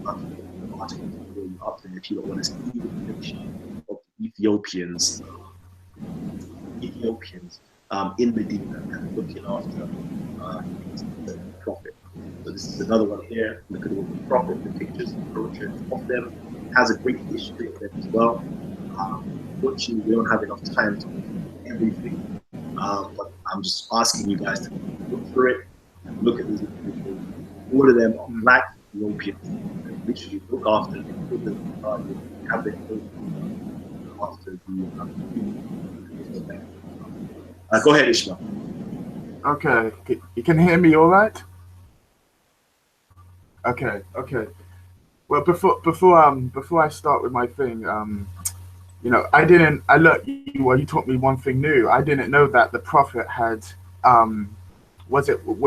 Up there if you don't want to see the picture of the Ethiopians in Medina and looking after the prophet. So this is another one here. Look at all the prophet, the pictures, the portraits of them. It has a great history of them as well. Unfortunately, we don't have enough time to do everything. But I'm just asking you guys to look through it and look at these individuals. All of them are black Ethiopians. They literally look after them, put them in the garden, have their own after the go ahead, Ishmael. Okay. You can hear me all right? Okay. Well, before I start with my thing, you taught me one thing new. I didn't know that the prophet had,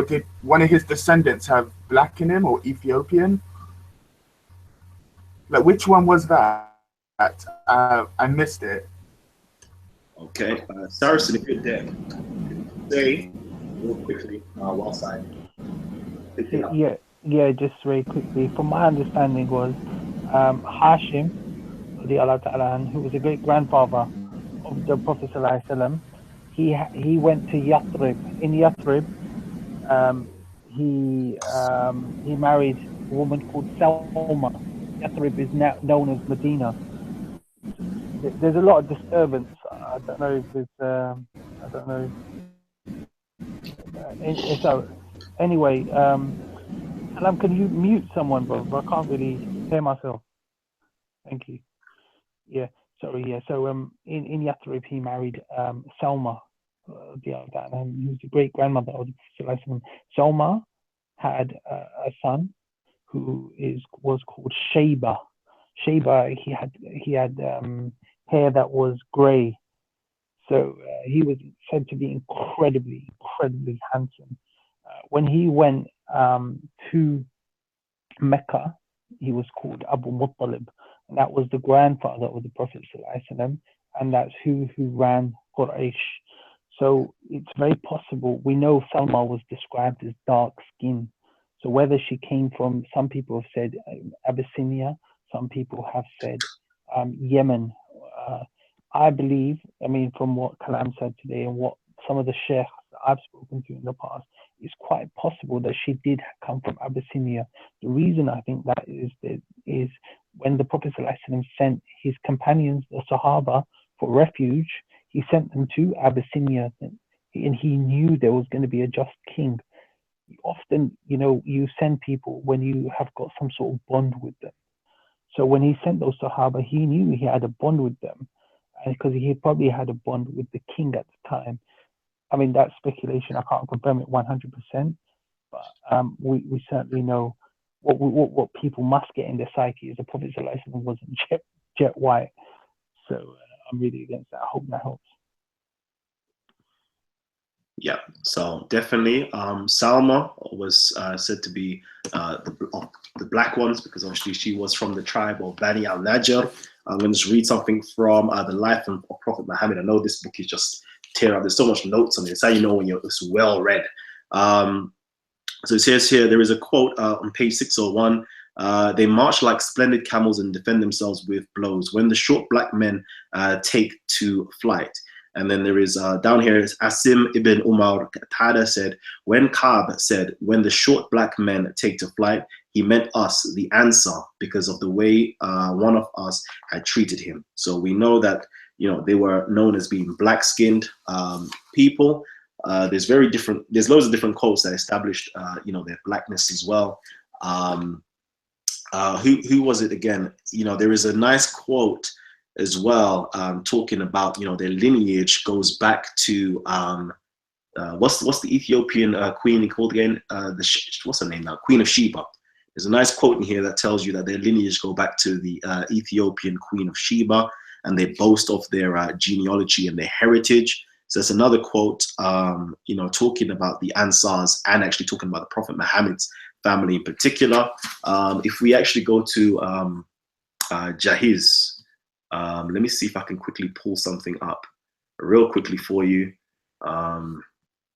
did one of his descendants have black in him or Ethiopian? Like, which one was that? I missed it. Okay, Saracen, if you're there, say real quickly whilst I pick it up. Yeah, just very quickly. From my understanding was Hashim, who was a great grandfather of the Prophet ﷺ, he went to Yathrib. In Yathrib, he married a woman called Selma. Yathrib is now known as Medina. There's a lot of disturbance. I don't know if there's I don't know. So anyway, Kalam, can you mute someone, bro? I can't really hear myself. Thank you. Yeah, sorry. Yeah, so in Yathrib he married Selma, he was the great grandmother of the Prophet. Selma had a son who was called Sheba. Sheba, he had hair that was grey, so he was said to be incredibly handsome. When he went to Mecca, he was called Abu Muttalib, and that was the grandfather of the Prophet ﷺ, and that's who ran Quraysh. So it's very possible. We know Salma was described as dark skin. So whether she came from, some people have said Abyssinia, some people have said Yemen. I believe, from what Kalam said today and what some of the sheikhs that I've spoken to in the past, it's quite possible that she did come from Abyssinia. The reason I think that is when the Prophet ﷺ sent his companions, the Sahaba, for refuge, he sent them to Abyssinia, and he knew there was going to be a just king. Often, you send people when you have got some sort of bond with them. So when he sent those Sahaba, he knew he had a bond with them, because he probably had a bond with the king at the time. That's speculation. I can't confirm it 100%, but we certainly know what people must get in their psyche is the Prophet ﷺ wasn't jet white. So I'm really against that. I hope that helps. Yeah, so definitely Salma was said to be the black ones, because obviously she was from the tribe of Bani al-Najjar. I'm going to just read something from the life of Prophet Muhammad. I know this book is just tear up. There's so much notes on it. It's how you know when it's well read. So it says here, there is a quote on page 601. They march like splendid camels and defend themselves with blows when the short black men take to flight. And then there is down here is Asim ibn Umar Qatada said, when Ka'b said, when the short black men take to flight, he meant us, the Ansar, because of the way one of us had treated him. So we know that, you know, they were known as being black-skinned people. There's loads of different quotes that established, you know, their blackness as well. Who was it again? You know, there is a nice quote as well, talking about, you know, their lineage goes back to what's the Ethiopian queen called again? What's her name now? Queen of Sheba. There's a nice quote in here that tells you that their lineage go back to the Ethiopian Queen of Sheba, and they boast of their genealogy and their heritage. So it's another quote, you know, talking about the Ansars and actually talking about the Prophet Muhammad's family in particular. If we actually go to Jahiz, let me see if I can quickly pull something up real quickly for you.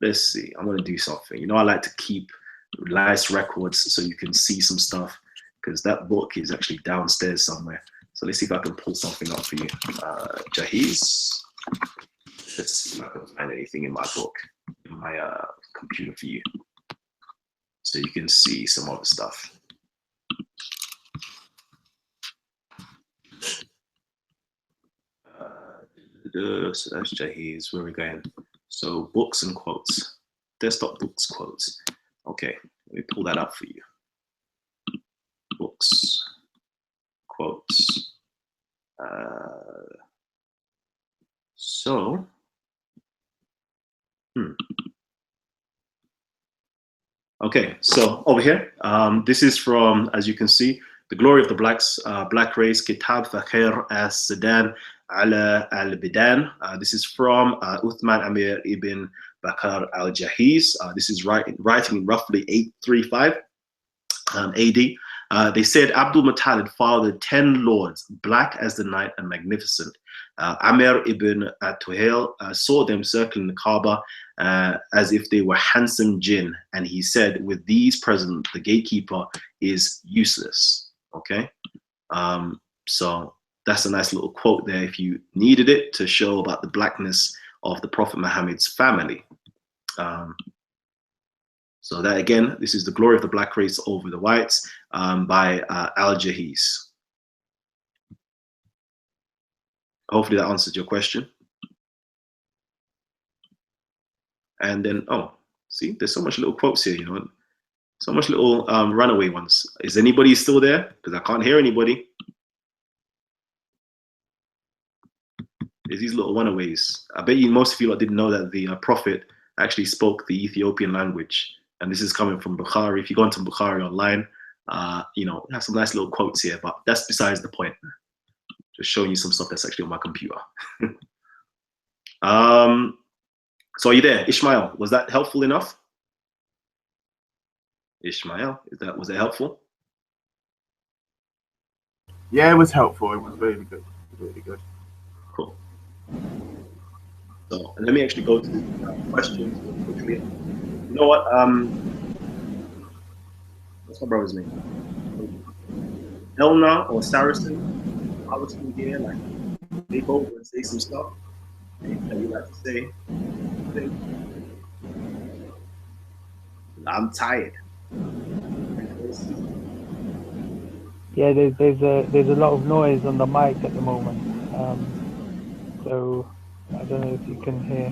Let's see, I'm gonna do something. You know, I like to keep nice records so you can see some stuff, because that book is actually downstairs somewhere. So let's see if I can pull something up for you. Jahiz. Let's see if I can find anything in my book, in my computer for you, so you can see some other stuff. So that's Jahiz. Where are we going? So books and quotes, desktop books quotes. Okay, let me pull that up for you. Books, quotes. Okay, so over here, this is from, as you can see, The Glory of the Black Race, Kitab Fakir as-Sudan ala al-Bidan. This is from Uthman Amir ibn Bakr al-Jahiz. This is writing in roughly 835 AD. They said Abdul Muttalib fathered 10 lords, black as the night and magnificent. Amir ibn Tuhail saw them circling the Kaaba as if they were handsome jinn, and he said, with these present, the gatekeeper is useless. Okay, so that's a nice little quote there if you needed it to show about the blackness of the Prophet Muhammad's family. So that again, this is The Glory of the Black Race over the Whites by Al-Jahiz. Hopefully that answers your question. And then, oh, see, there's so much little quotes here, you know, so much little runaway ones. Is anybody still there? Because I can't hear anybody. There's these little runaways. I bet you most of you didn't know that the Prophet actually spoke the Ethiopian language. And this is coming from Bukhari. If you go into Bukhari online, you know, it has some nice little quotes here, but that's besides the point. Just showing you some stuff that's actually on my computer. So are you there? Ishmael, was that helpful enough? Ishmael, was that helpful? Yeah, it was helpful. It was really good. Really good. Cool. So let me actually go to the questions quickly. You know what? What's my brother's name? Elna or Saracen? I was in here, like, they both would say some stuff. Anything that you like to say? I'm tired. Yeah, there's a lot of noise on the mic at the moment. So I don't know if you can hear.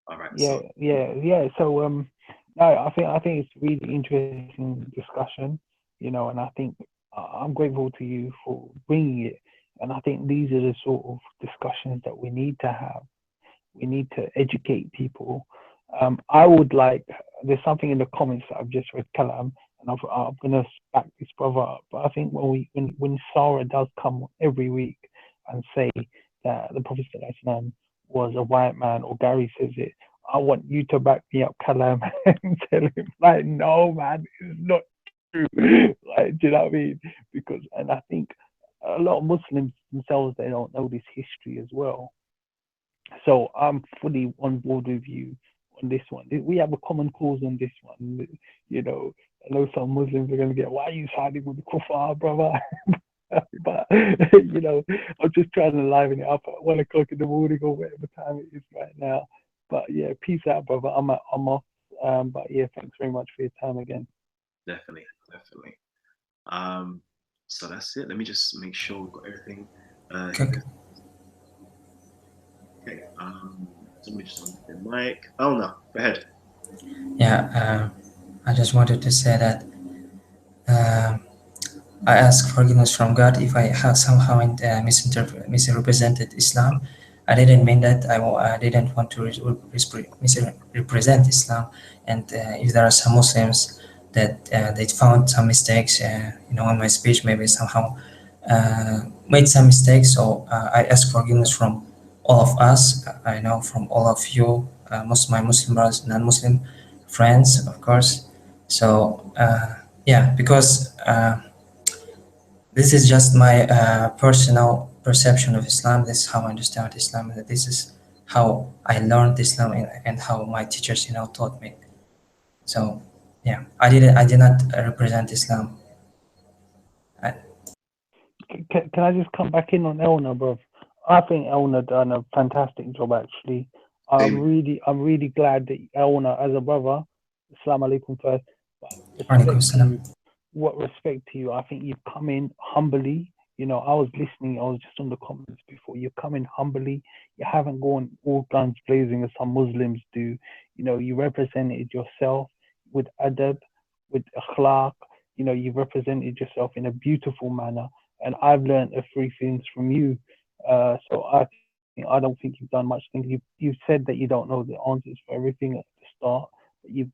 All right. Yeah, so. yeah. So no, I think it's a really interesting discussion, you know, and I think I'm grateful to you for bringing it. And I think these are the sort of discussions that we need to have. We need to educate people. I would like, there's something in the comments that I've just read, Kalam, and I'm going to back this brother up. But I think when Sarah does come every week and say that the Prophet was a white man, or Gary says it, I want you to back me up, Kalam, and tell him, like, no, man, it's not true. Like, do you know what I mean? Because, and I think a lot of Muslims themselves, they don't know this history as well. So I'm fully on board with you on this one. We have a common cause on this one. You know, I know some Muslims are gonna get, why are you siding with the kuffar, brother? But you know, I'm just trying to liven it up at 1 o'clock in the morning or whatever time it is right now. But yeah, peace out, brother. I'm off. But yeah, thanks very much for your time again. Definitely, definitely. So that's it. Let me just make sure we've got everything. Okay. Okay. Somebody just on the mic. Oh no, go ahead. Yeah, I just wanted to say that I ask forgiveness from God if I have somehow misrepresented Islam. I didn't mean that. I didn't want to misrepresent Islam. And if there are some Muslims that they found some mistakes, on my speech, maybe somehow made some mistakes. So I ask forgiveness from all of us. I know from all of you, my Muslim brothers, non-Muslim friends, of course. So yeah, because. This is just my personal perception of Islam. This is how I understand Islam. And this is how I learned Islam and how my teachers, taught me. So, yeah, I did not represent Islam. Can I just come back in on Elna, bro? I think Elna done a fantastic job actually. I'm really glad that Elna, as a brother, Assalamu alaikum first, what respect to you. I think you've come in humbly. You know, I was listening, I was just on the comments before. You come in humbly, you haven't gone all guns blazing as some Muslims do. You know, you represented yourself with adab, with akhlaq. You know, you represented yourself in a beautiful manner. And I've learned a few things from you. So I don't think you've done much things. You've said that you don't know the answers for everything at the start, but you've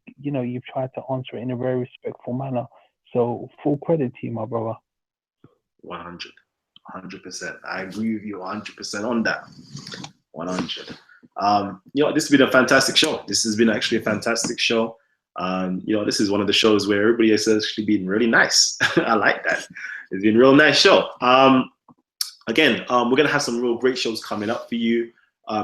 tried to answer it in a very respectful manner. So full credit to you, my brother. 100%. I agree with you 100% on that. 100. This has been a fantastic show. This has been actually a fantastic show. This is one of the shows where everybody has actually been really nice. I like that. It's been a real nice show. Again, we're gonna have some real great shows coming up for you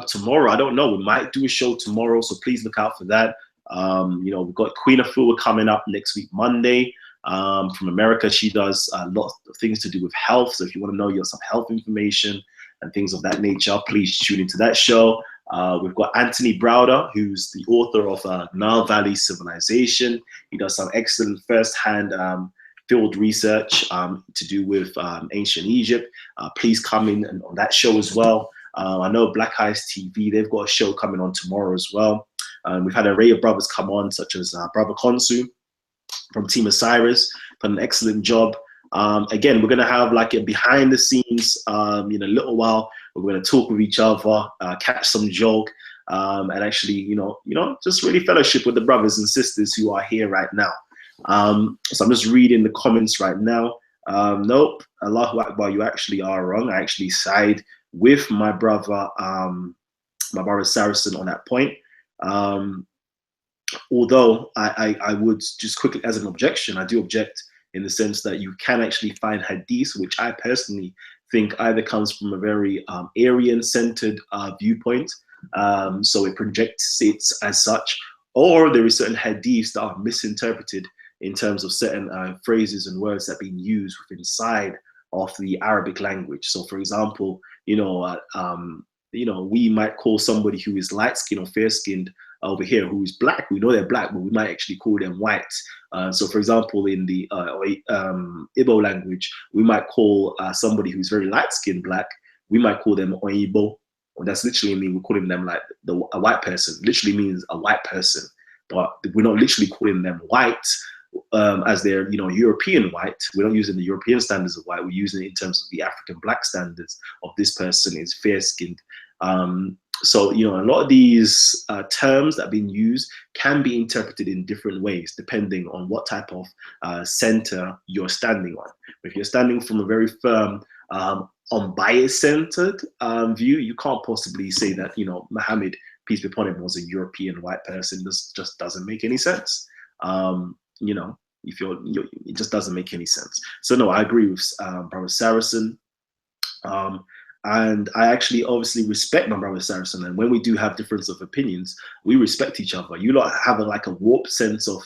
tomorrow. I don't know. We might do a show tomorrow, so please look out for that. We've got Queen Afua coming up next week, Monday. From America. She does a lot of things to do with health. So if you want to know some health information and things of that nature, please tune into that show. We've got Anthony Browder, who's the author of Nile Valley Civilization. He does some excellent first-hand field research to do with ancient Egypt. Please come in on that show as well. I know Black Eyes TV, they've got a show coming on tomorrow as well. We've had an array of brothers come on, such as Brother Konsu from Team Osiris, done an excellent job. Again, we're going to have like a behind the scenes in a little while. We're going to talk with each other, catch some joke, and actually, just really fellowship with the brothers and sisters who are here right now. So I'm just reading the comments right now. Nope, Allahu Akbar, you actually are wrong. I actually side with my brother Saracen on that point. Although I would just quickly, as an objection, I do object in the sense that you can actually find hadith, which I personally think either comes from a very Aryan-centered viewpoint, so it projects it as such, or there is certain hadiths that are misinterpreted in terms of certain phrases and words that are being used inside of the Arabic language. So, for example, we might call somebody who is light-skinned or fair-skinned over here who is black. We know they're black, but we might actually call them white. So, for example, in the Igbo language, we might call somebody who's very light-skinned black, we might call them Oyibo. Well, that's literally mean we're calling them like a white person. Literally means a white person, but we're not literally calling them white as they're European white. We're not using the European standards of white. We're using it in terms of the African black standards of this person is fair-skinned. So, a lot of these terms that are being used can be interpreted in different ways, depending on what type of center you're standing on. If you're standing from a very firm, unbiased-centered view, you can't possibly say that, Muhammad, peace be upon him, was a European white person. This just doesn't make any sense. It just doesn't make any sense. So, no, I agree with Brother Saracen. and I actually obviously respect my brother Saracen. And when we do have difference of opinions, we respect each other. You lot have like a warped sense of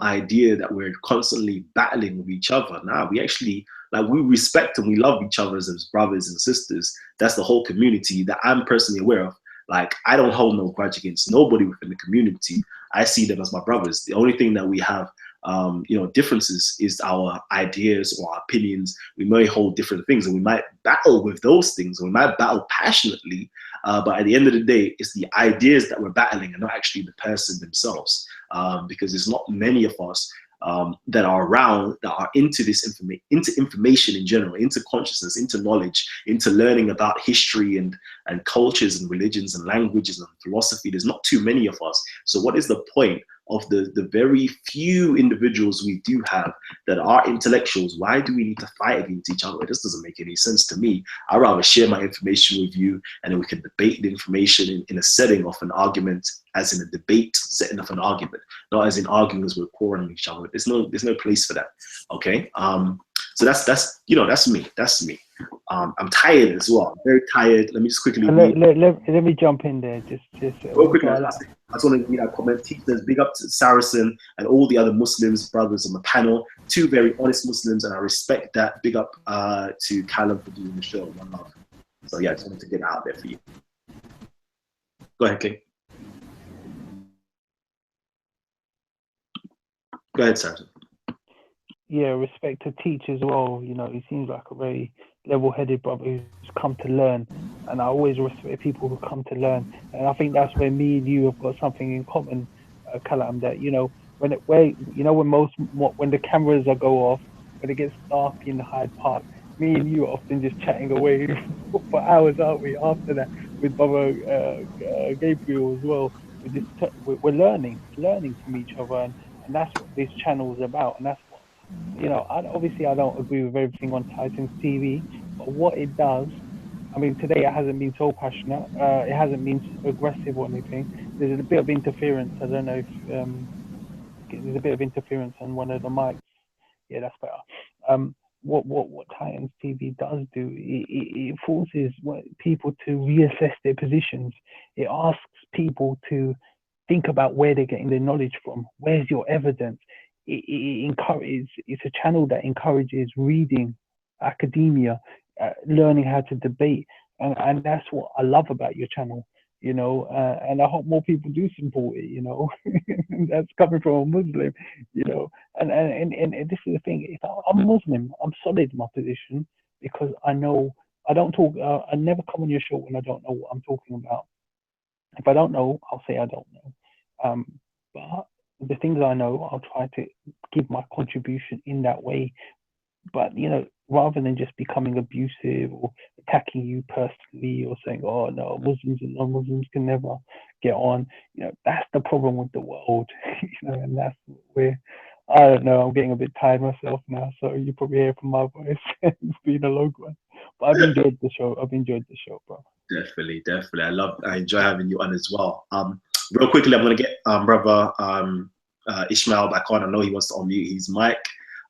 idea that we're constantly battling with each other. Nah, we actually, like, we respect and we love each other as brothers and sisters. That's the whole community that I'm personally aware of. Like, I don't hold no grudge against nobody within the community. I see them as my brothers. The only thing that we have, differences is our ideas or our opinions. We may hold different things, and we might battle with those things, or we might battle passionately. But at the end of the day, it's the ideas that we're battling, and not actually the person themselves. Because there's not many of us that are around that are into this information in general, into consciousness, into knowledge, into learning about history and cultures and religions and languages and philosophy. There's not too many of us. So what is the point of the very few individuals we do have that are intellectuals? Why do we need to fight against each other? This doesn't make any sense to me. I'd rather share my information with you, and then we can debate the information in a setting of an argument, as in a debate setting of an argument, not as in arguing as we're quarreling each other. There's no place for that. Okay. So that's me. That's me. I'm tired as well. I'm very tired. Let me just quickly let me jump in there. Just real quickly. I just want to read that comment. Teachers, big up to Saracen and all the other Muslims brothers on the panel. Two very honest Muslims, and I respect that. Big up to Kalam for doing the show. One love. So yeah, I just wanted to get it out there for you. Go ahead, King. Go ahead, Saracen. Yeah, respect to Teach as well. You know, he seems like a very level-headed brother who's come to learn, and I always respect people who come to learn. And I think that's where me and you have got something in common, Kalam. That when the cameras go off, when it gets dark in Hyde Park, me and you are often just chatting away for hours, aren't we? After that, with brother Gabriel as well, we're learning from each other, and that's what this channel is about, and that's what. Obviously I don't agree with everything on Titans TV, but what it does, I mean, today it hasn't been so passionate, it hasn't been aggressive or anything. There's a bit of interference. I don't know if there's a bit of interference on one of the mics. Yeah, that's better. What Titans TV does do, it forces people to reassess their positions. It asks people to think about where they're getting their knowledge from. Where's your evidence? It's a channel that encourages reading, academia, learning how to debate, and that's what I love about your channel, and I hope more people do support it, that's coming from a Muslim, and this is the thing. If I'm Muslim, I'm solid in my position, because I know I don't talk, I never come on your show when I don't know what I'm talking about. If I don't know, I'll say I don't know, but the things I know, I'll try to give my contribution in that way. But, rather than just becoming abusive or attacking you personally or saying, oh, no, Muslims and non-Muslims can never get on, that's the problem with the world. And that's where, I don't know, I'm getting a bit tired myself now. So you probably hear from my voice. It's been a long one. But I've enjoyed the show. Bro. Definitely. I enjoy having you on as well. Real quickly, I'm going to get brother Ishmael back on. I know he wants to unmute his mic.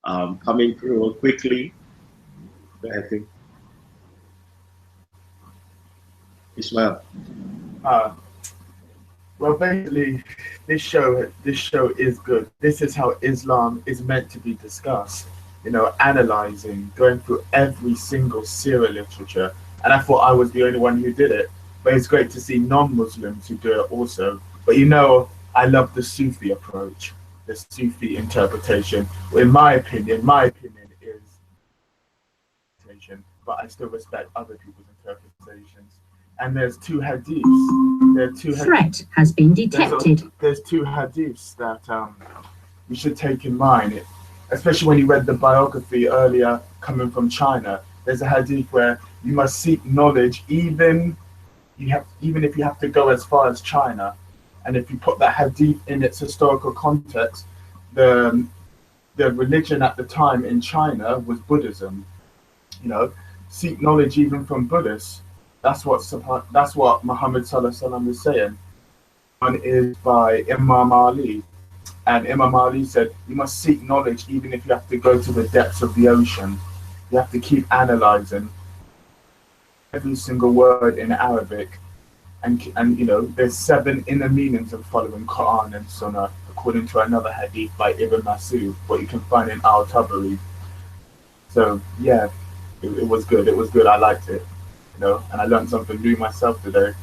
Coming through real quickly. Go ahead, Tim. Ishmael. Well, basically, this show is good. This is how Islam is meant to be discussed. Analyzing, going through every single Sira literature. And I thought I was the only one who did it. But it's great to see non-Muslims who do it also. But I love the Sufi approach, the Sufi interpretation. In my opinion is interpretation, but I still respect other people's interpretations. And there's two hadiths. Threat has been detected. There's two hadiths that you should take in mind, especially when you read the biography earlier coming from China. There's a hadith where you must seek knowledge even if you have to go as far as China. And if you put that hadith in its historical context, the religion at the time in China was Buddhism. Seek knowledge even from Buddhists. That's what Muhammad Sallallahu Alaihi Wasallam is saying. One is by Imam Ali, and Imam Ali said you must seek knowledge even if you have to go to the depths of the ocean. You have to keep analyzing. every single word in Arabic, and you know, there's 7 inner meanings of following Quran and Sunnah, according to another hadith by Ibn Masud, what you can find in Al-Tabari. So yeah, it was good. It was good. I liked it, you know, and I learned something new myself today.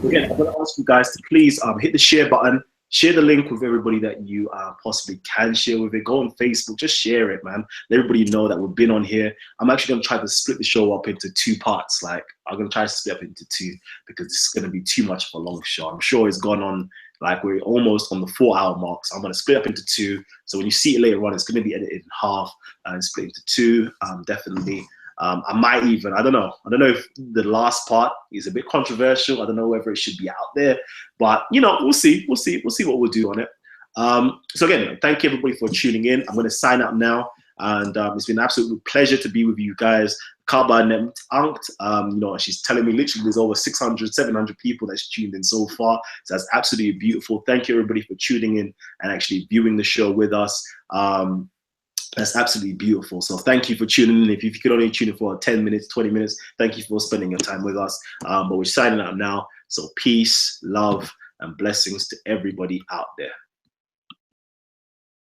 Again, I'm going to ask you guys to please hit the share button, share the link with everybody that you possibly can share with it. Go on Facebook, just share it, man. Let everybody know that we've been on here. I'm actually going to try to split the show up into 2 parts. Like, I'm going to try to split up into 2 because this is going to be too much of a long show. I'm sure it's gone on, like, we're almost on the 4-hour mark. So I'm going to split up into 2. So when you see it later on, it's going to be edited in half and split into 2, definitely. I might even, I don't know if the last part is a bit controversial. I don't know whether it should be out there, but you know, we'll see what we'll do on it. So again, thank you everybody for tuning in. I'm going to sign out now, and it's been an absolute pleasure to be with you guys. Kaba nemt angt, you know, she's telling me literally there's over 600, 700 people that's tuned in so far. So that's absolutely beautiful. Thank you everybody for tuning in and actually viewing the show with us. That's absolutely beautiful. So thank you for tuning in. If you could only tune in for 10 minutes, 20 minutes, thank you for spending your time with us. But we're signing out now. So peace, love, and blessings to everybody out there.